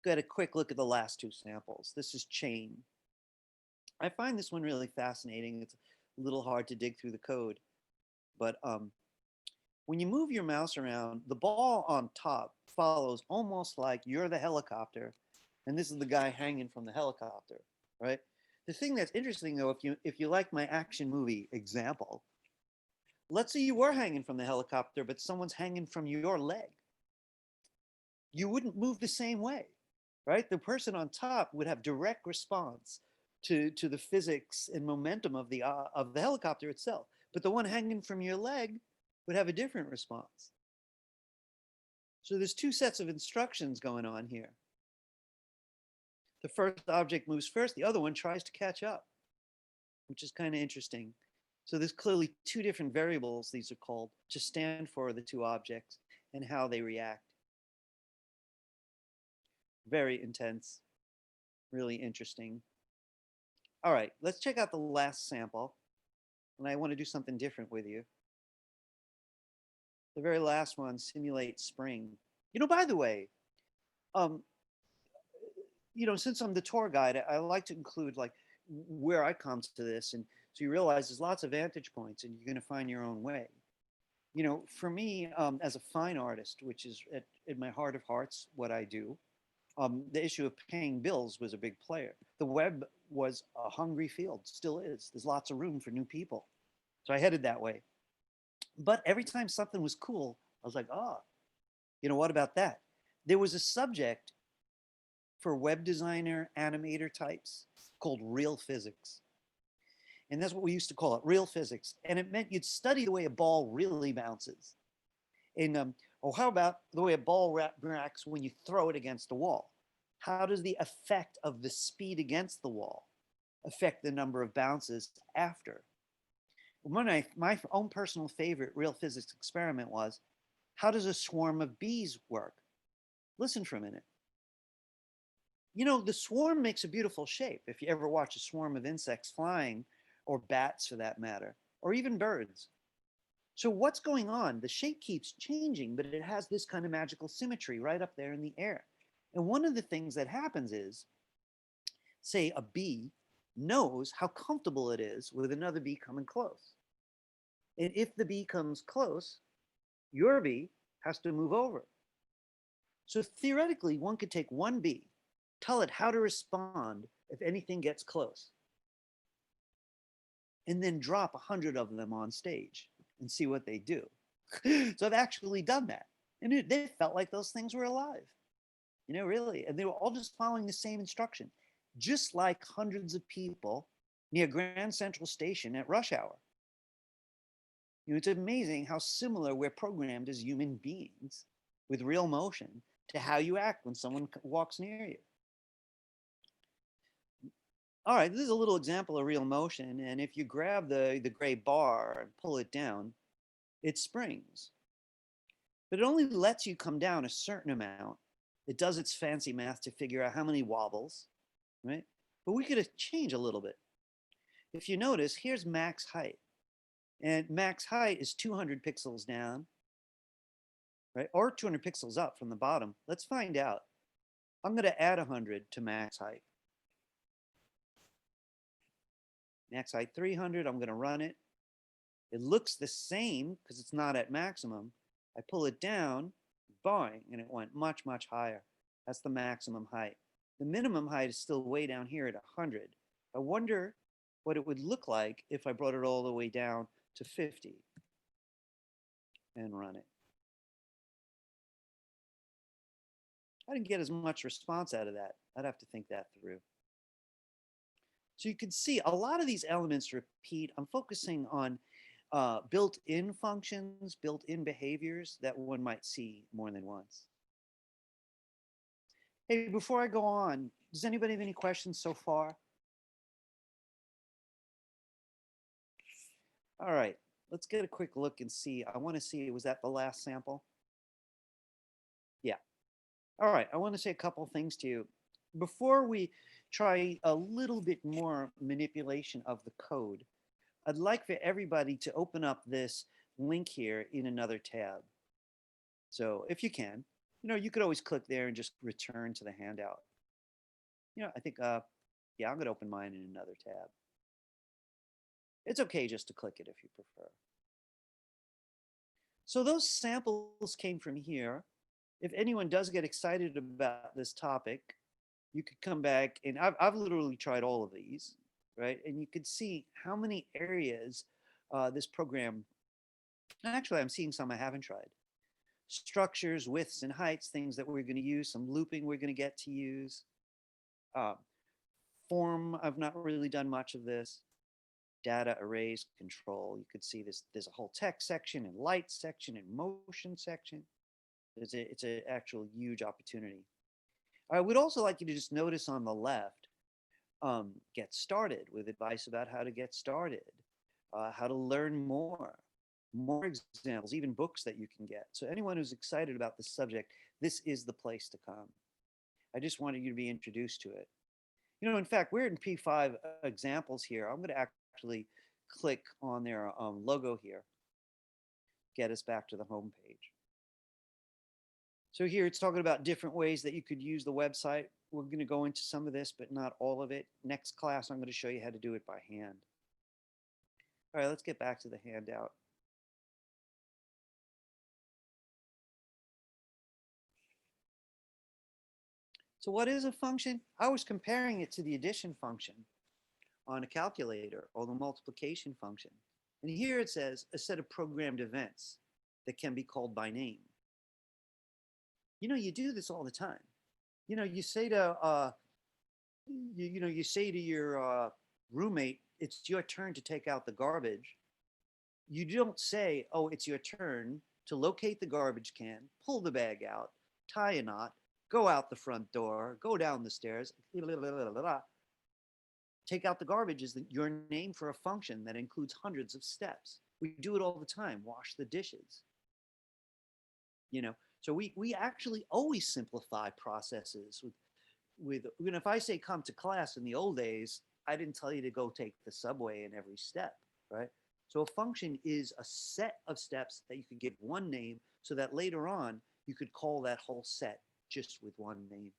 Got a quick look at the last two samples. This is chain. I find this one really fascinating. It's a little hard to dig through the code, but when you move your mouse around, the ball on top follows almost like you're the helicopter, and this is the guy hanging from the helicopter, right? The thing that's interesting though, if you like my action movie example, let's say you were hanging from the helicopter, but someone's hanging from your leg. You wouldn't move the same way, right? The person on top would have direct response to the physics and momentum of the helicopter itself, but the one hanging from your leg would have a different response. So there's two sets of instructions going on here. The first object moves first, the other one tries to catch up, which is kind of interesting. So there's clearly two different variables, these are called, to stand for the two objects and how they react. Very intense, really interesting. All right, let's check out the last sample. And I want to do something different with you. The very last one, simulate spring. You know, by the way, you know, since I'm the tour guide, I like to include like where I come to this. And so you realize there's lots of vantage points and you're going to find your own way. You know, for me, as a fine artist, which is at my heart of hearts, what I do, the issue of paying bills was a big player. The web was a hungry field, still is. There's lots of room for new people. So I headed that way. But every time something was cool, I was like, oh, you know, what about that? There was a subject for web designer, animator types called real physics. And that's what we used to call it, real physics. And it meant you'd study the way a ball really bounces. And or how about the way a ball reacts when you throw it against the wall? How does the effect of the speed against the wall affect the number of bounces after? My own personal favorite real physics experiment was, how does a swarm of bees work? Listen for a minute. You know, the swarm makes a beautiful shape. If you ever watch a swarm of insects flying, or bats for that matter, or even birds. So what's going on? The shape keeps changing, but it has this kind of magical symmetry right up there in the air. And one of the things that happens is, say a bee knows how comfortable it is with another bee coming close. And if the bee comes close, your bee has to move over. So theoretically, one could take one bee, tell it how to respond if anything gets close, and then drop 100 of them on stage and see what they do. So I've actually done that. And they felt like those things were alive, you know, really. And they were all just following the same instruction, just like hundreds of people near Grand Central Station at rush hour. You know, it's amazing how similar we're programmed as human beings with real motion to how you act when someone walks near you. All right, this is a little example of real motion. And if you grab the gray bar and pull it down, it springs. But it only lets you come down a certain amount. It does its fancy math to figure out how many wobbles, right? But we could change a little bit. If you notice, here's max height. And max height is 200 pixels down, right? Or 200 pixels up from the bottom. Let's find out. I'm going to add 100 to max height. Max height 300, I'm going to run it. It looks the same because it's not at maximum. I pull it down, boing, and it went much, much higher. That's the maximum height. The minimum height is still way down here at 100. I wonder what it would look like if I brought it all the way down to 50 and run it. I didn't get as much response out of that. I'd have to think that through. So you can see a lot of these elements repeat. I'm focusing on built-in functions, built-in behaviors that one might see more than once. Hey, before I go on, does anybody have any questions so far? All right, let's get a quick look and see. I want to see, was that the last sample? Yeah. All right, I want to say a couple things to you. Before we try a little bit more manipulation of the code, I'd like for everybody to open up this link here in another tab. So if you can, you could always click there and just return to the handout. I think, yeah, I'm going to open mine in another tab. It's okay just to click it if you prefer. So those samples came from here. If anyone does get excited about this topic, you could come back, and I've literally tried all of these, right? And you could see how many areas this program, actually I'm seeing some I haven't tried. Structures, widths and heights, things that we're going to use, some looping we're going to get to use. Form, I've not really done much of this. Data, arrays, control. You could see this, there's a whole text section and light section and motion section. It's an actual huge opportunity. I would also like you to just notice on the left, get started with advice about how to get started, how to learn more examples, even books that you can get. So anyone who's excited about this subject, this is the place to come. I just wanted you to be introduced to it. In fact, we're in P5 examples here. I'm going to actually click on their logo here, get us back to the home page. So here it's talking about different ways that you could use the website. We're going to go into some of this, but not all of it. Next class, I'm going to show you how to do it by hand. All right, let's get back to the handout. So what is a function? I was comparing it to the addition function on a calculator or the multiplication function. And here it says a set of programmed events that can be called by name. You do this all the time. You say to you say to your roommate, it's your turn to take out the garbage. You don't say, oh, it's your turn to locate the garbage can, pull the bag out, tie a knot, go out the front door, go down the stairs, take out the garbage is your name for a function that includes hundreds of steps. We do it all the time. Wash the dishes. So we actually always simplify processes with if I say come to class in the old days, I didn't tell you to go take the subway in every step, right? So a function is a set of steps that you could give one name so that later on you could call that whole set just with one name.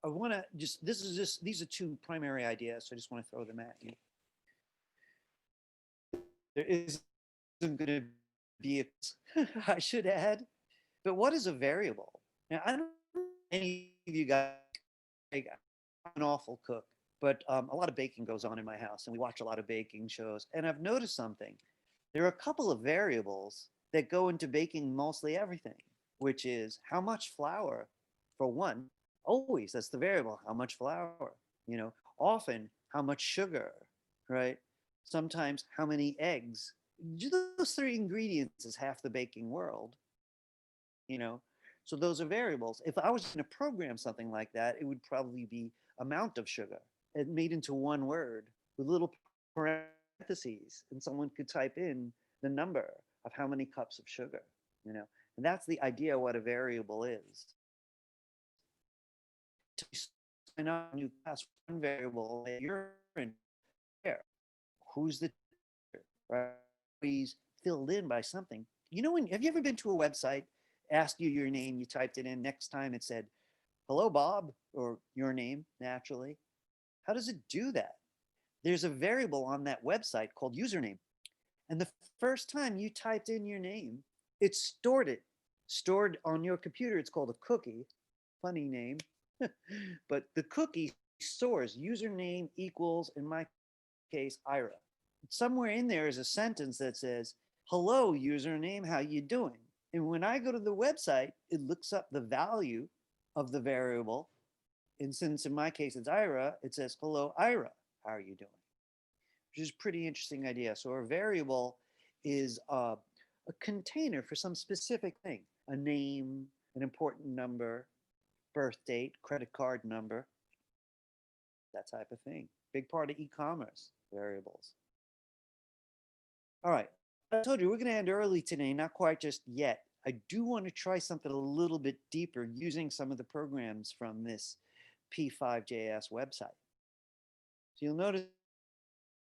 I want to these are two primary ideas, so I just want to throw them at you. There isn't going to be I should add, but what is a variable? Now, I don't know any of you guys, I'm an awful cook, but a lot of baking goes on in my house, and we watch a lot of baking shows, and I've noticed something. There are a couple of variables that go into baking mostly everything, which is how much flour, for one. Always, that's the variable, how much flour, often how much sugar, right? Sometimes how many eggs. Those three ingredients is half the baking world, so those are variables. If I was going to program something like that, it would probably be amount of sugar and made into one word with little parentheses, and someone could type in the number of how many cups of sugar, and that's the idea of what a variable is. To sign up a new class, one variable that you're in there, who's the teacher, right? He's filled in by something. Have you ever been to a website, asked you your name, you typed it in, next time it said, hello, Bob, or your name, naturally? How does it do that? There's a variable on that website called username. And the first time you typed in your name, it stored it. Stored on your computer, it's called a cookie. Funny name. But the cookie stores username equals, in my case, Ira. Somewhere in there is a sentence that says, hello, username, how you doing? And when I go to the website, it looks up the value of the variable. And since in my case it's Ira, it says, hello, Ira, how are you doing? which is a pretty interesting idea. So a variable is a container for some specific thing, a name, an important number, birth date, credit card number, that type of thing. Big part of e-commerce, variables. All right, I told you we're going to end early today, not quite just yet. I do want to try something a little bit deeper using some of the programs from this P5JS website. So you'll notice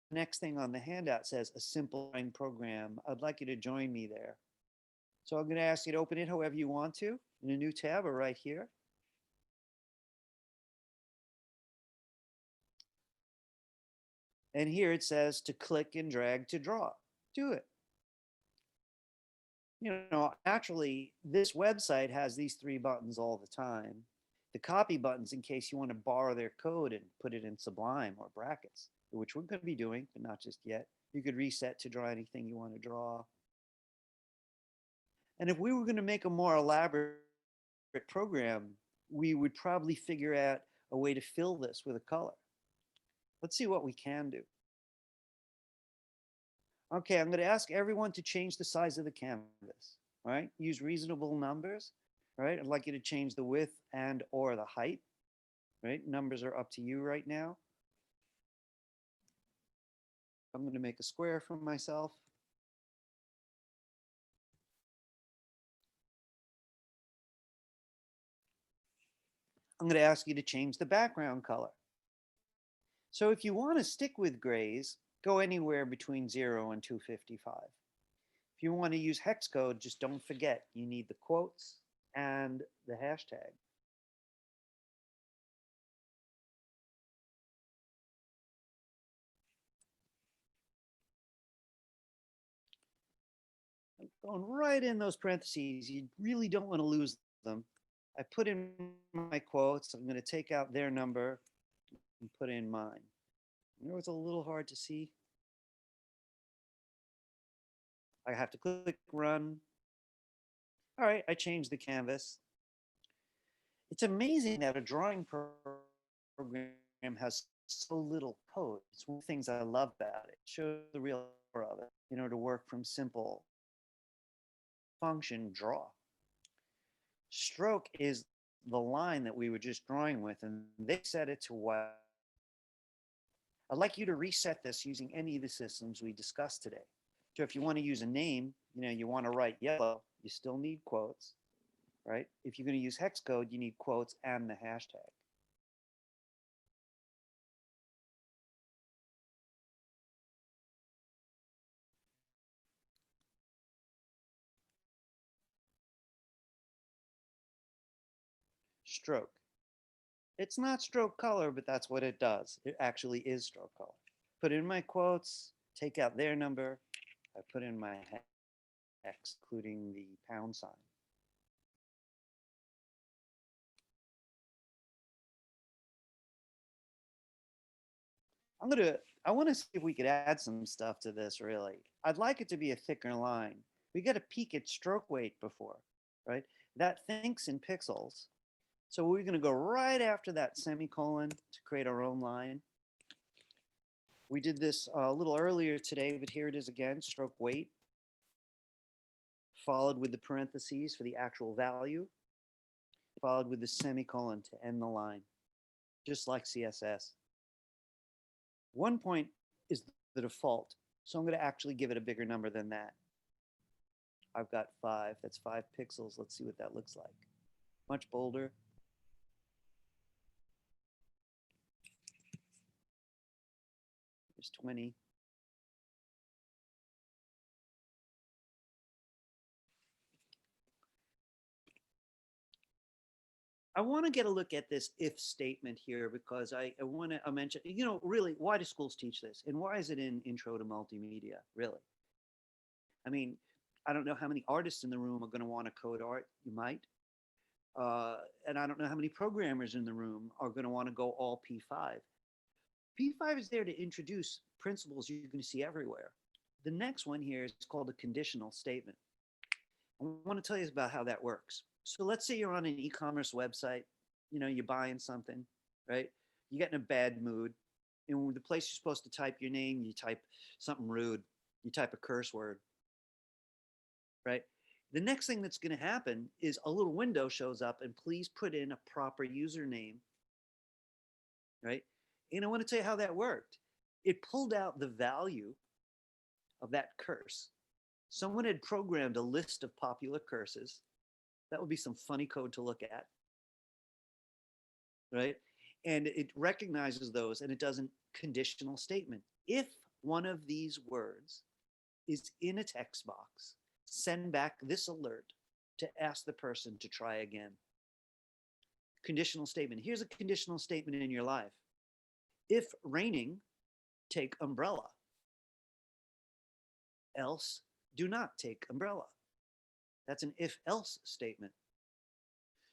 the next thing on the handout says a simple program. I'd like you to join me there. So I'm going to ask you to open it however you want to in a new tab or right here. And here it says to click and drag to draw. Do it. You know, actually, this website has these 3 buttons all the time. The copy buttons in case you want to borrow their code and put it in Sublime or brackets, which we're going to be doing, but not just yet. You could reset to draw anything you want to draw. And if we were going to make a more elaborate program, we would probably figure out a way to fill this with a color. Let's see what we can do. Okay, I'm going to ask everyone to change the size of the canvas. All right, use reasonable numbers. All right, I'd like you to change the width and or the height. Right, numbers are up to you right now. I'm going to make a square for myself. I'm going to ask you to change the background color. So if you want to stick with grays, go anywhere between 0 and 255. If you want to use hex code, just don't forget you need the quotes and the hashtag. I'm going right in those parentheses. You really don't want to lose them. I put in my quotes. I'm going to take out their number and put in mine. It was a little hard to see. I have to click run. All right, I changed the canvas. It's amazing that a drawing program has so little code. It's one of the things I love about it. It shows the real power of it, you know, to work from simple function draw. Stroke is the line that we were just drawing with, and they set it to white. I'd like you to reset this using any of the systems we discussed today. So if you want to use a name, you know, you want to write yellow, you still need quotes, right? If you're going to use hex code, you need quotes and the hashtag. Stroke. It's not stroke color, but that's what it does. It actually is stroke color. Put in my quotes, take out their number. I put in my hex, including the pound sign. I want to see if we could add some stuff to this, really. I'd like it to be a thicker line. We got to peek at stroke weight before, right? That thinks in pixels. So we're going to go right after that semicolon to create our own line. We did this a little earlier today, but here it is again, stroke weight, followed with the parentheses for the actual value, followed with the semicolon to end the line, just like CSS. 1 point is the default, so I'm going to actually give it a bigger number than that. I've got 5, that's 5 pixels. Let's see what that looks like. Much bolder. There's 20. I want to get a look at this if statement here because I want to mention, you know, really, why do schools teach this? And why is it in Intro to Multimedia, really? I mean, I don't know how many artists in the room are going to want to code art. You might. And I don't know how many programmers in the room are going to want to go all P5. P5 is there to introduce principles you're going to see everywhere. The next one here is called a conditional statement. I want to tell you about how that works. So let's say you're on an e-commerce website, you know, you're buying something, right? You get in a bad mood. In the place you're supposed to type your name, you type something rude. You type a curse word, right? The next thing that's going to happen is a little window shows up and please put in a proper username, right? And I want to tell you how that worked. It pulled out the value of that curse. Someone had programmed a list of popular curses. That would be some funny code to look at, right? And it recognizes those and it does a conditional statement. If one of these words is in a text box, send back this alert to ask the person to try again. Conditional statement. Here's a conditional statement in your life. If raining, take umbrella. Else, do not take umbrella. That's an if-else statement.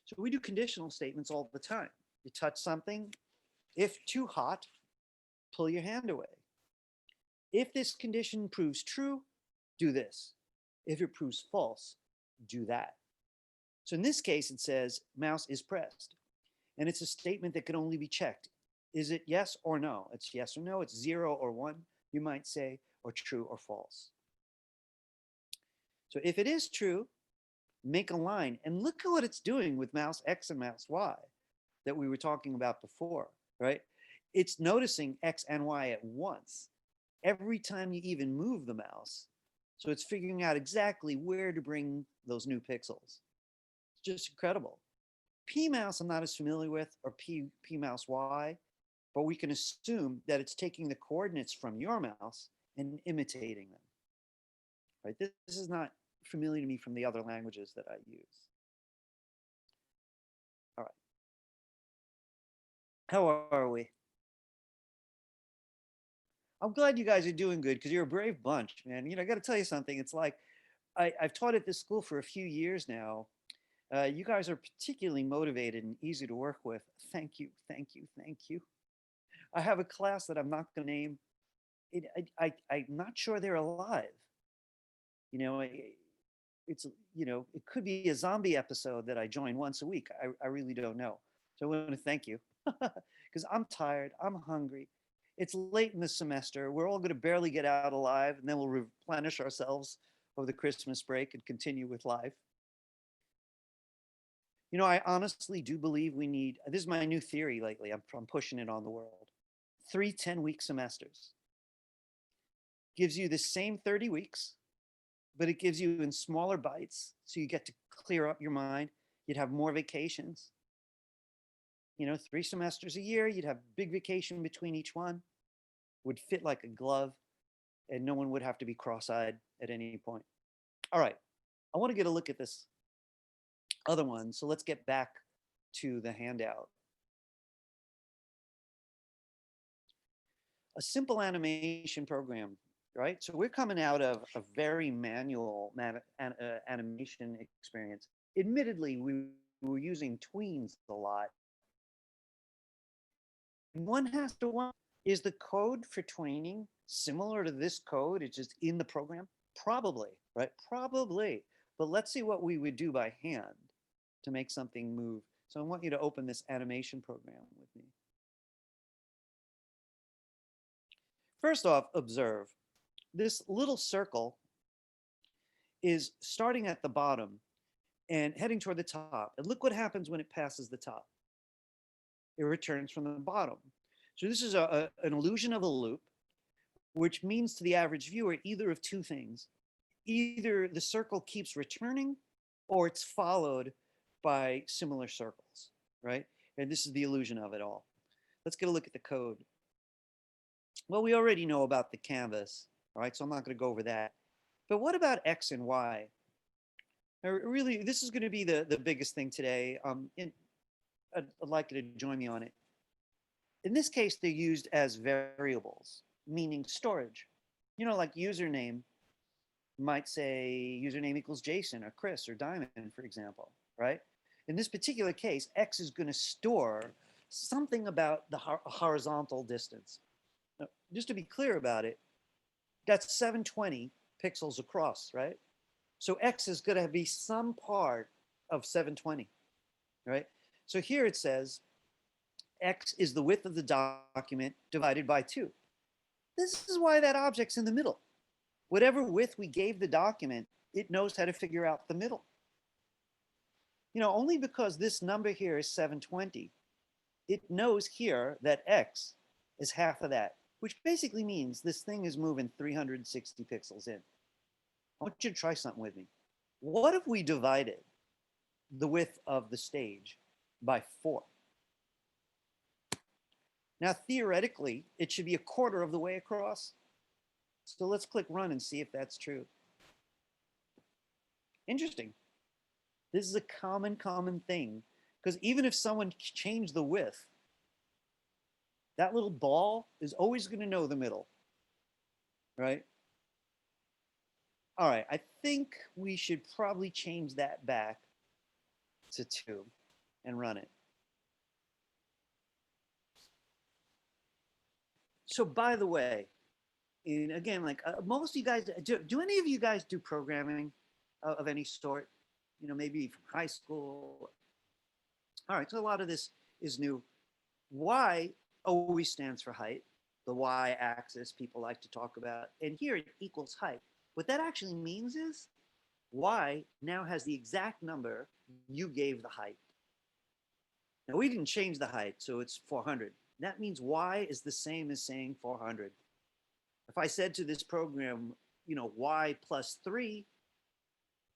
So we do conditional statements all the time. You touch something, if too hot, pull your hand away. If this condition proves true, do this. If it proves false, do that. So in this case, it says mouse is pressed. And it's a statement that can only be checked. Is it yes or no? It's yes or no. It's 0 or 1, you might say, or true or false. So if it is true, make a line. And look at what it's doing with mouse X and mouse Y that we were talking about before, right? It's noticing X and Y at once every time you even move the mouse. So it's figuring out exactly where to bring those new pixels. It's just incredible. P mouse I'm not as familiar with, or P mouse Y, but we can assume that it's taking the coordinates from your mouse and imitating them. Right? This is not familiar to me from the other languages that I use. All right. How are we? I'm glad you guys are doing good because you're a brave bunch, man. You know, I got to tell you something. It's like I've taught at this school for a few years now. You guys are particularly motivated and easy to work with. Thank you, thank you, thank you. I have a class that I'm not going to name. I'm not sure they're alive. You know, it's, you know, it could be a zombie episode that I join once a week. I really don't know. So I want to thank you because I'm tired. I'm hungry. It's late in the semester. We're all going to barely get out alive, and then we'll replenish ourselves over the Christmas break and continue with life. You know, I honestly do believe we need, this is my new theory lately. I'm pushing it on the world. 3 10-week semesters. Gives you the same 30 weeks, but it gives you in smaller bites. So you get to clear up your mind. You'd have more vacations. You know, 3 semesters a year, you'd have big vacation between each one, would fit like a glove, and no one would have to be cross-eyed at any point. All right, I want to get a look at this other one. So let's get back to the handout. A simple animation program, right? So we're coming out of a very manual animation experience. Admittedly, we were using tweens a lot. One has to wonder, is the code for tweening similar to this code? It's just in the program? Probably, right? Probably. But let's see what we would do by hand to make something move. So I want you to open this animation program with me. First off, observe. This little circle is starting at the bottom and heading toward the top. And look what happens when it passes the top. It returns from the bottom. So this is an illusion of a loop, which means to the average viewer either of two things. Either the circle keeps returning or it's followed by similar circles, right? And this is the illusion of it all. Let's get a look at the code. Well, we already know about the canvas, all right? So I'm not going to go over that. But what about X and Y? Now, really, this is going to be the biggest thing today. I'd like you to join me on it. In this case, they're used as variables, meaning storage. You know, like username might say username equals Jason or Chris or Diamond, for example, right? In this particular case, X is going to store something about the horizontal distance. Now, just to be clear about it, that's 720 pixels across, right? So X is going to be some part of 720, right? So here it says X is the width of the document divided by 2. This is why that object's in the middle. Whatever width we gave the document, it knows how to figure out the middle. Only because this number here is 720, it knows here that X is half of that, which basically means this thing is moving 360 pixels in. I want you to try something with me. What if we divided the width of the stage by 4? Now, theoretically, it should be a quarter of the way across. So let's click run and see if that's true. Interesting. This is a common thing, because even if someone changed the width, that little ball is always going to know the middle, right? All right, I think we should probably change that back to 2 and run it. So by the way, and again, like most of you guys, do any of you guys do programming of any sort? Maybe from high school. All right, so a lot of this is new. Y always stands for height, the y-axis people like to talk about. And here it equals height. What that actually means is y now has the exact number you gave the height. Now we didn't change the height, so it's 400. That means y is the same as saying 400. If I said to this program, y plus 3,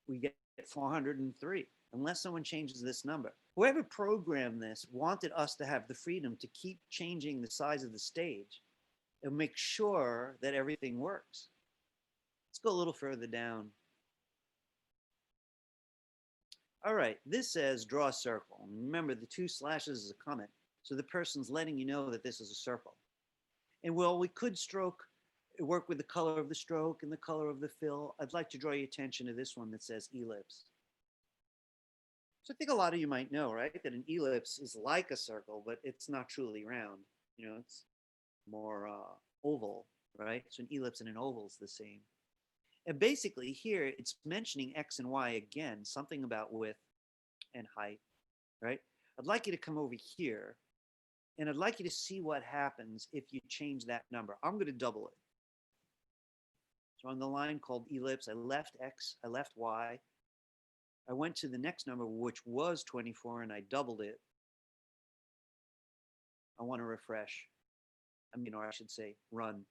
we get 403, unless someone changes this number. Whoever programmed this wanted us to have the freedom to keep changing the size of the stage and make sure that everything works. Let's go a little further down. All right, this says draw a circle. Remember, the 2 slashes is a comment, so the person's letting you know that this is a circle. And well, we could work with the color of the stroke and the color of the fill. I'd like to draw your attention to this one that says ellipse. So I think a lot of you might know, right, that an ellipse is like a circle, but it's not truly round. It's more oval, right? So an ellipse and an oval is the same. And basically here it's mentioning X and Y again, something about width and height, right? I'd like you to come over here and I'd like you to see what happens if you change that number. I'm going to double it. So on the line called ellipse, I left X, I left Y. I went to the next number, which was 24, and I doubled it. I want to refresh. Or I should say run.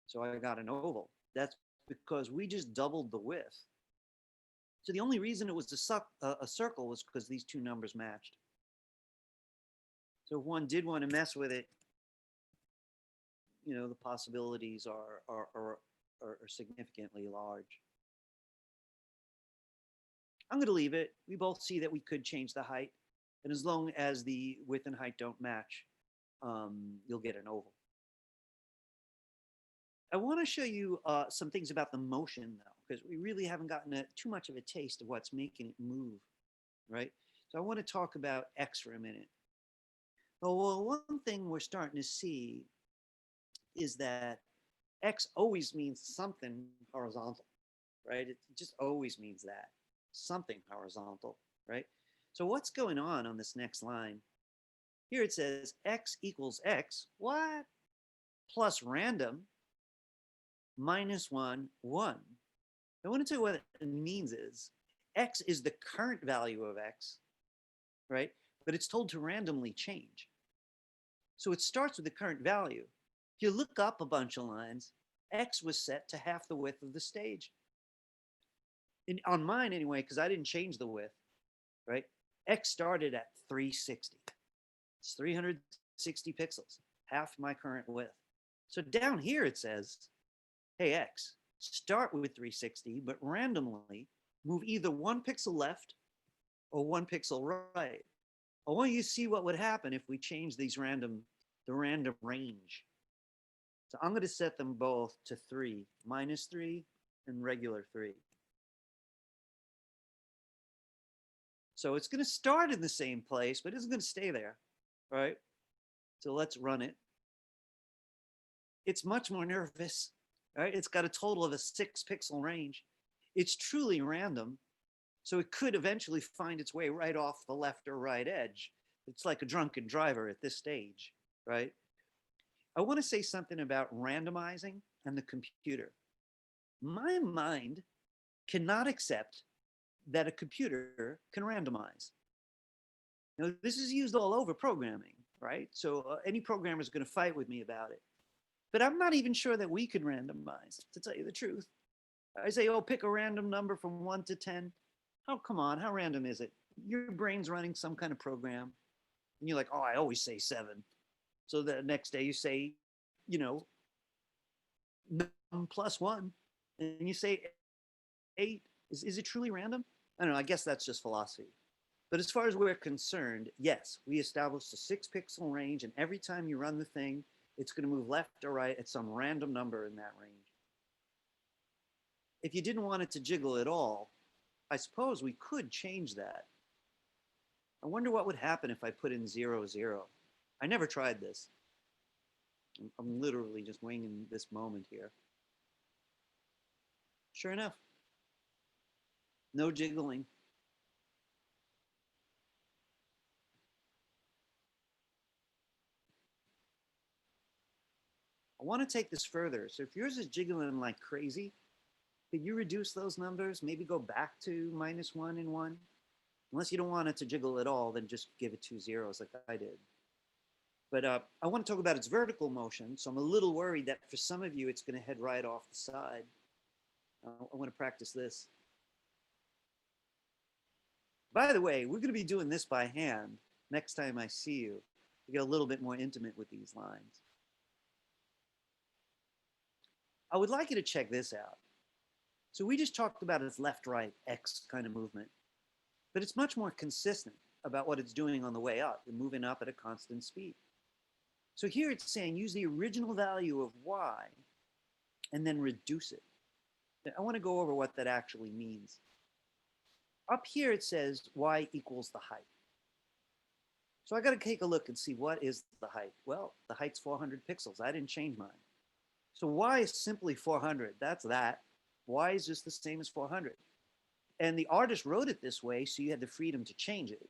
So I got an oval. That's because we just doubled the width. So the only reason it was a circle was because these 2 numbers matched. So if one did want to mess with it, the possibilities are significantly large. I'm going to leave it. We both see that we could change the height. And as long as the width and height don't match, you'll get an oval. I want to show you some things about the motion, though, because we really haven't gotten too much of a taste of what's making it move, right? So I want to talk about X for a minute. Well, one thing we're starting to see is that X always means something horizontal, right? It just always means that, something horizontal, right? So what's going on this next line? Here it says X equals X, what? Plus random minus 1, 1. I want to tell you what it means is X is the current value of X, right? But it's told to randomly change. So it starts with the current value. If you look up a bunch of lines, X was set to half the width of the stage. On mine anyway, because I didn't change the width, right? X started at 360. It's 360 pixels, half my current width. So down here it says, hey, X, start with 360, but randomly move either 1 pixel left or 1 pixel right. I want you to see what would happen if we change the random range. So I'm going to set them both to 3, -3 and regular 3. So it's going to start in the same place, but it's going to stay there, right? So let's run it. It's much more nervous, right? It's got a total of a 6 pixel range. It's truly random. So it could eventually find its way right off the left or right edge. It's like a drunken driver at this stage, right? I want to say something about randomizing and the computer. My mind cannot accept that a computer can randomize. Now, this is used all over programming, right? So any programmer is going to fight with me about it. But I'm not even sure that we can randomize, to tell you the truth. I say, oh, pick a random number from 1 to 10. Oh, come on, how random is it? Your brain's running some kind of program, and you're like, oh, I always say 7. So the next day you say, you know, 9 plus 1, and you say 8. Is it truly random? I don't know, I guess that's just philosophy. But as far as we're concerned, yes, we established a 6-pixel range, and every time you run the thing, it's going to move left or right at some random number in that range. If you didn't want it to jiggle at all, I suppose we could change that. I wonder what would happen if I put in 0, 0. I never tried this. I'm literally just winging this moment here. Sure enough, no jiggling. I want to take this further. So if yours is jiggling like crazy, could you reduce those numbers? Maybe go back to -1 and 1? Unless you don't want it to jiggle at all, then just give it 2 zeros like I did. But I want to talk about its vertical motion. So I'm a little worried that for some of you, it's going to head right off the side. I want to practice this. By the way, we're going to be doing this by hand next time I see you to get a little bit more intimate with these lines. I would like you to check this out. So we just talked about its left-right X kind of movement, but it's much more consistent about what it's doing on the way up and moving up at a constant speed. So here it's saying use the original value of Y and then reduce it. I want to go over what that actually means. Up here it says Y equals the height. So I got to take a look and see what is the height. Well, the height's 400 pixels. I didn't change mine. So Y is simply 400. That's that. Y is just the same as 400. And the artist wrote it this way, so you had the freedom to change it.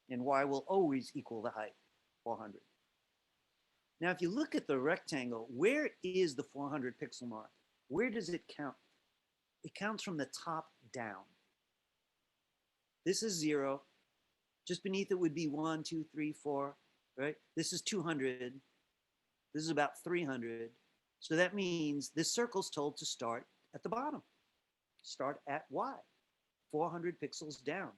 And Y will always equal the height, 400. Now, if you look at the rectangle, where is the 400 pixel mark? Where does it count? It counts from the top down. This is 0. Just beneath it would be 1, 2, 3, 4, right? This is 200. This is about 300. So that means this circle's told to start at the bottom. Start at Y, 400 pixels down.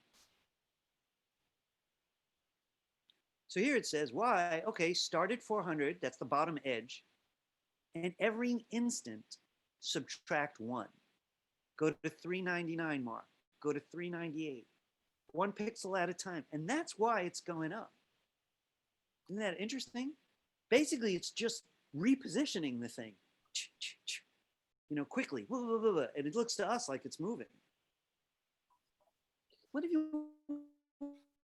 So here it says Y, okay, start at 400, that's the bottom edge, and every instant subtract 1. Go to 399 mark, go to 398, 1 pixel at a time, and that's why it's going up. Isn't that interesting? Basically, it's just repositioning the thing, you know, quickly, and it looks to us like it's moving. What if you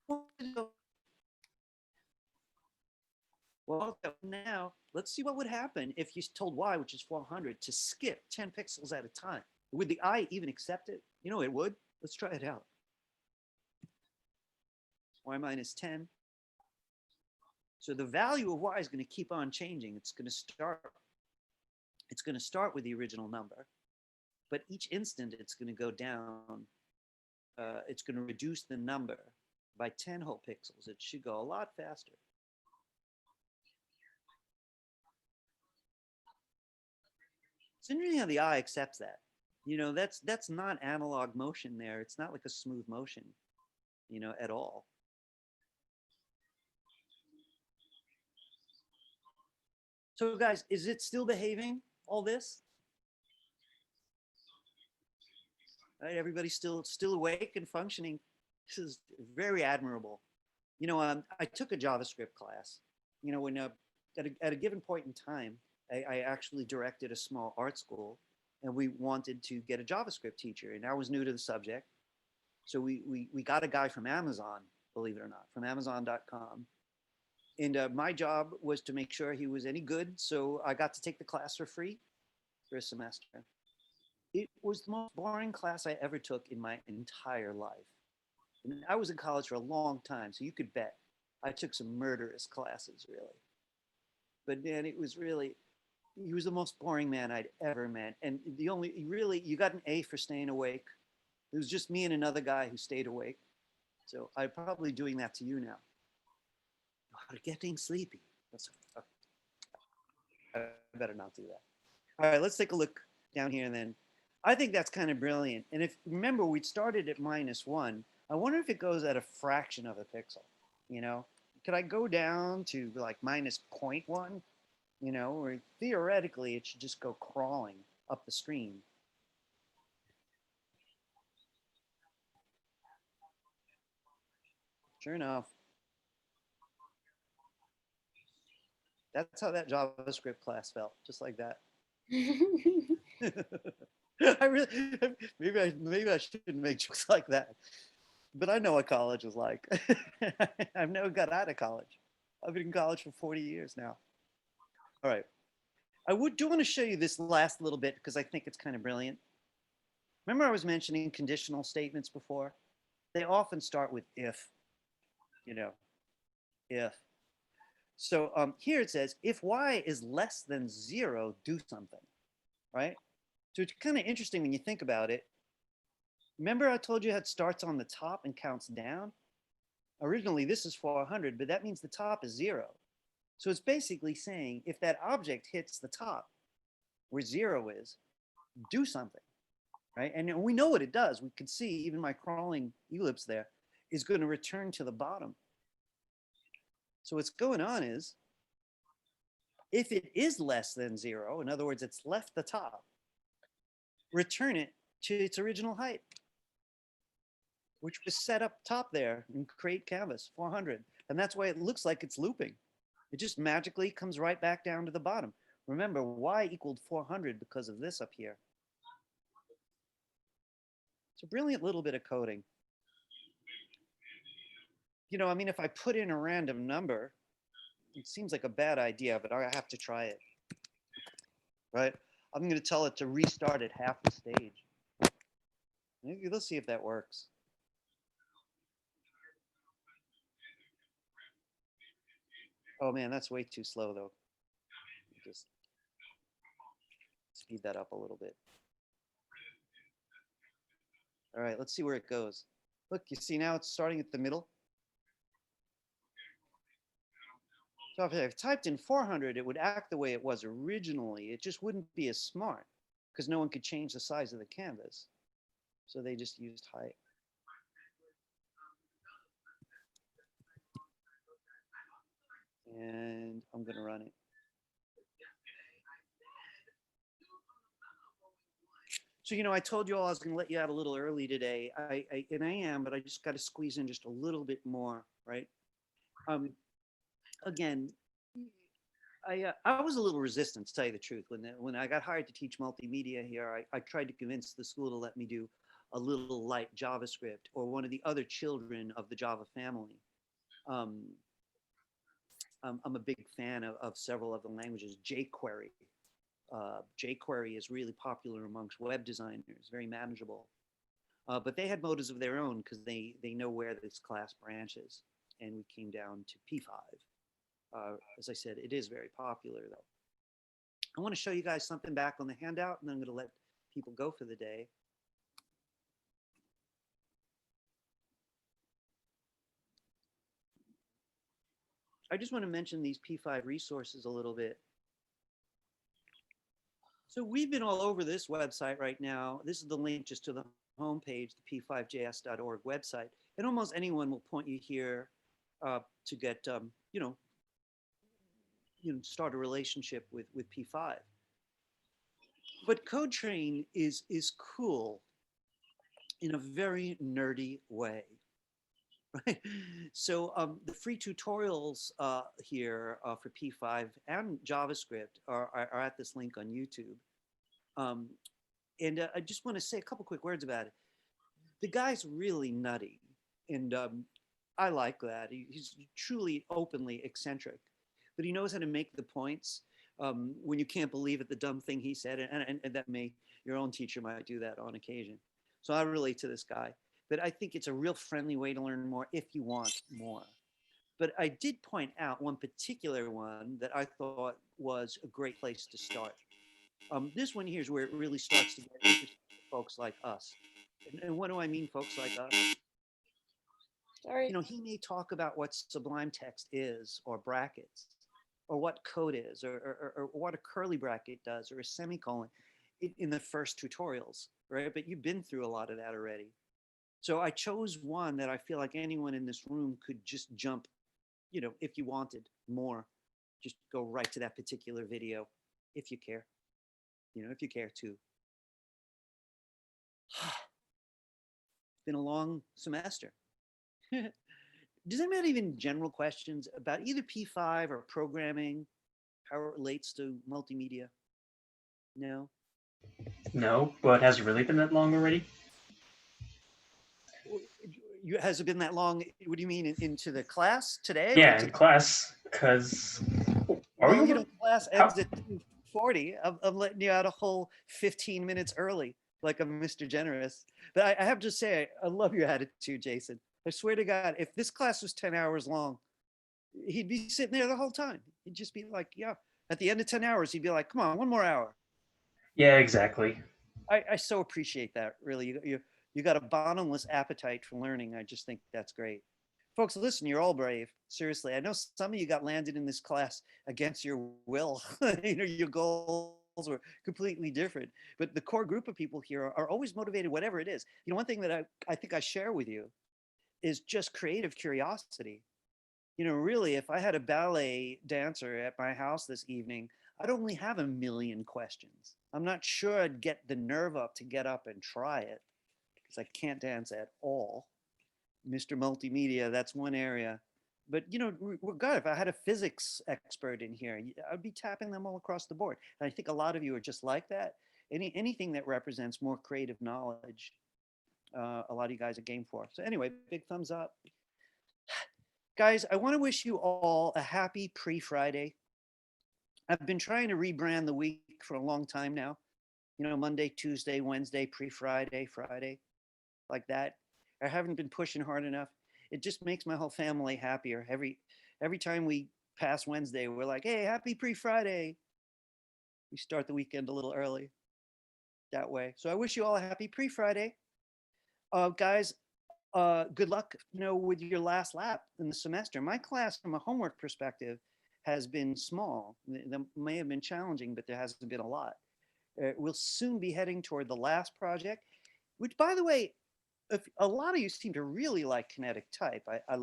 want to go? Well, now let's see what would happen if you told Y, which is 400, to skip 10 pixels at a time. Would the eye even accept it? You know, it would. Let's try it out. Y minus 10. So the value of Y is going to keep on changing. It's going to start with the original number, but each instant it's going to go down. It's going to reduce the number by 10 whole pixels. It should go a lot faster. It's interesting how the eye accepts that. You know, that's not analog motion there. It's not like a smooth motion, you know, at all. So guys, is it still behaving, all this? Right, everybody's still awake and functioning. This is very admirable. You know, I took a JavaScript class. You know, when at a given point in time, I actually directed a small art school, and we wanted to get a JavaScript teacher, and I was new to the subject. So we got a guy from Amazon, believe it or not, from Amazon.com. And my job was to make sure he was any good. So I got to take the class for free for a semester. It was the most boring class I ever took in my entire life. And I was in college for a long time, so you could bet I took some murderous classes, really. But man, it was really, he was the most boring man I'd ever met. And the only, really, you got an A for staying awake. It was just me and another guy who stayed awake. So I'm probably doing that to you now. You're getting sleepy. That's okay. I better not do that. All right, let's take a look down here and then. I think that's kind of brilliant. And if remember, we started at -1. I wonder if it goes at a fraction of a pixel. You know, could I go down to like -0.1? You know, or theoretically, it should just go crawling up the screen. Sure enough, that's how that JavaScript class felt, just like that. I really, maybe I shouldn't make jokes like that, but I know what college is like. I've never got out of college. I've been in college for 40 years now. All right. I do want to show you this last little bit because I think it's kind of brilliant. Remember I was mentioning conditional statements before? They often start with if, you know, if. So here it says, if y is less than 0, do something, right? So it's kind of interesting when you think about it. Remember I told you how it starts on the top and counts down? Originally, this is 400, but that means the top is 0. So it's basically saying if that object hits the top where 0 is, do something, right? And we know what it does. We can see even my crawling ellipse there is going to return to the bottom. So what's going on is if it is less than 0, in other words, it's left the top, return it to its original height, which was set up top there in create canvas 400. And that's why it looks like it's looping. It just magically comes right back down to the bottom. Remember, y equaled 400 because of this up here. It's a brilliant little bit of coding. You know, I mean, if I put in a random number, it seems like a bad idea, but I have to try it, right? I'm going to tell it to restart at half the stage. Let's see if that works. Oh man, that's way too slow though. Just speed that up a little bit. All right, let's see where it goes. Look, you see now it's starting at the middle. So if I typed in 400, it would act the way it was originally. It just wouldn't be as smart because no one could change the size of the canvas. So they just used height. And I'm going to run it. So, you know, I told you all I was going to let you out a little early today. And I am, but I just got to squeeze in just a little bit more, right? Again, I was a little resistant, to tell you the truth. When I got hired to teach multimedia here, I tried to convince the school to let me do a little light JavaScript or one of the other children of the Java family. I'm a big fan of several of the languages. jQuery. jQuery is really popular amongst web designers, very manageable. But they had motives of their own because they know where this class branches. And we came down to P5. As I said, it is very popular though. I want to show you guys something back on the handout, and then I'm going to let people go for the day. I just want to mention these P5 resources a little bit. So we've been all over this website right now. This is the link just to the homepage, the p5js.org website. And almost anyone will point you here to get, start a relationship with P5. But CodeTrain is cool in a very nerdy way. Right? So the free tutorials here for P5 and JavaScript are at this link on YouTube. And I just want to say a couple quick words about it. The guy's really nutty, and I like that. He's truly openly eccentric, but he knows how to make the points. when you can't believe it, the dumb thing he said, and that your own teacher might do that on occasion. So I relate to this guy, but I think it's a real friendly way to learn more if you want more. But I did point out one particular one that I thought was a great place to start. This one here is where it really starts to get interesting for folks like us. And what do I mean, folks like us? Sorry. You know, he may talk about what sublime text is, or brackets, or what code is, or what a curly bracket does, or a semicolon in the first tutorials, right? But you've been through a lot of that already. So I chose one that I feel like anyone in this room could just jump, you know, if you wanted more, just go right to that particular video, if you care, you know, if you care to. Been a long semester. Does anybody have any general questions about either P5 or programming, how it relates to multimedia? No? No, but has it really been that long already? Has it been that long? What do you mean, into the class today? Yeah, in class, because Well, you know, class ends at 2:40. I'm letting you out a whole 15 minutes early, like I'm Mr. Generous. But I have to say, I love your attitude, Jason. I swear to God, if this class was 10 hours long, he'd be sitting there the whole time. He'd just be like, yeah. At the end of 10 hours, he'd be like, come on, one more hour. Yeah, exactly. I so appreciate that, really. You got a bottomless appetite for learning. I just think that's great. Folks, listen, you're all brave. Seriously, I know some of you got landed in this class against your will. You know, your goals were completely different. But the core group of people here are always motivated, whatever it is. You know, one thing that I think I share with you is just creative curiosity. You know, really, if I had a ballet dancer at my house this evening, I'd only have a million questions. I'm not sure I'd get the nerve up to get up and try it because I can't dance at all. Mr. Multimedia, that's one area. But, you know, God, if I had a physics expert in here, I'd be tapping them all across the board. And I think a lot of you are just like that. Anything that represents more creative knowledge, a lot of you guys are game for. So anyway, big thumbs up. Guys, I want to wish you all a happy pre-Friday. I've been trying to rebrand the week for a long time now. You know, Monday, Tuesday, Wednesday, pre-Friday, Friday, like that. I haven't been pushing hard enough. It just makes my whole family happier. Every time we pass Wednesday, we're like, hey, happy pre-Friday. We start the weekend a little early that way. So I wish you all a happy pre-Friday. Guys, good luck, you know, with your last lap in the semester. My class, from a homework perspective, has been small. That may have been challenging, but there hasn't been a lot. We'll soon be heading toward the last project, which, by the way, if a lot of you seem to really like kinetic type. I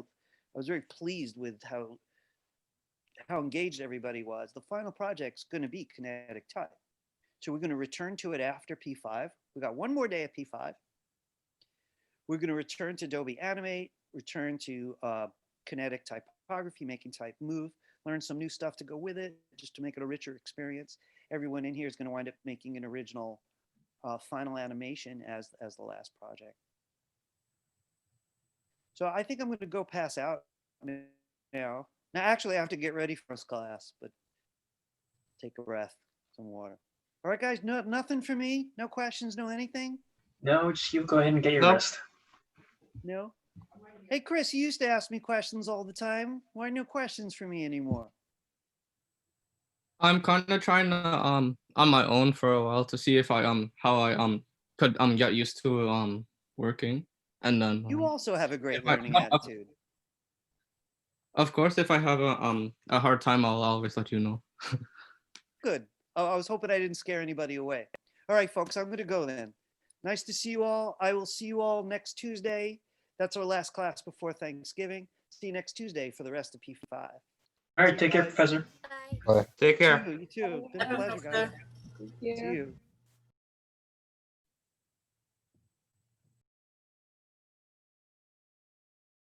was very pleased with how engaged everybody was. The final project's going to be kinetic type. So we're going to return to it after P5. We got one more day of P5. We're going to return to Adobe Animate, return to kinetic typography, making type move, learn some new stuff to go with it, just to make it a richer experience. Everyone in here is going to wind up making an original final animation as the last project. So I think I'm going to go pass out now. Now, actually, I have to get ready for this class, but take a breath, some water. All right, guys, nothing for me? No questions, no anything? No, just you go ahead and get your rest. No? Hey, Chris, you used to ask me questions all the time. Why no questions for me anymore? I'm kind of trying to on my own for a while to see if I how I could get used to working, and then You also have a great if I- learning attitude. of course, if I have a hard time, I'll always let you know. Good. Oh, I was hoping I didn't scare anybody away. All right, folks, I'm going to go then. Nice to see you all. I will see you all next Tuesday. That's our last class before Thanksgiving. See you next Tuesday for the rest of P5. All right, take care, Professor. Bye. Take care. You too. Been a pleasure, guys. Thank you. See you.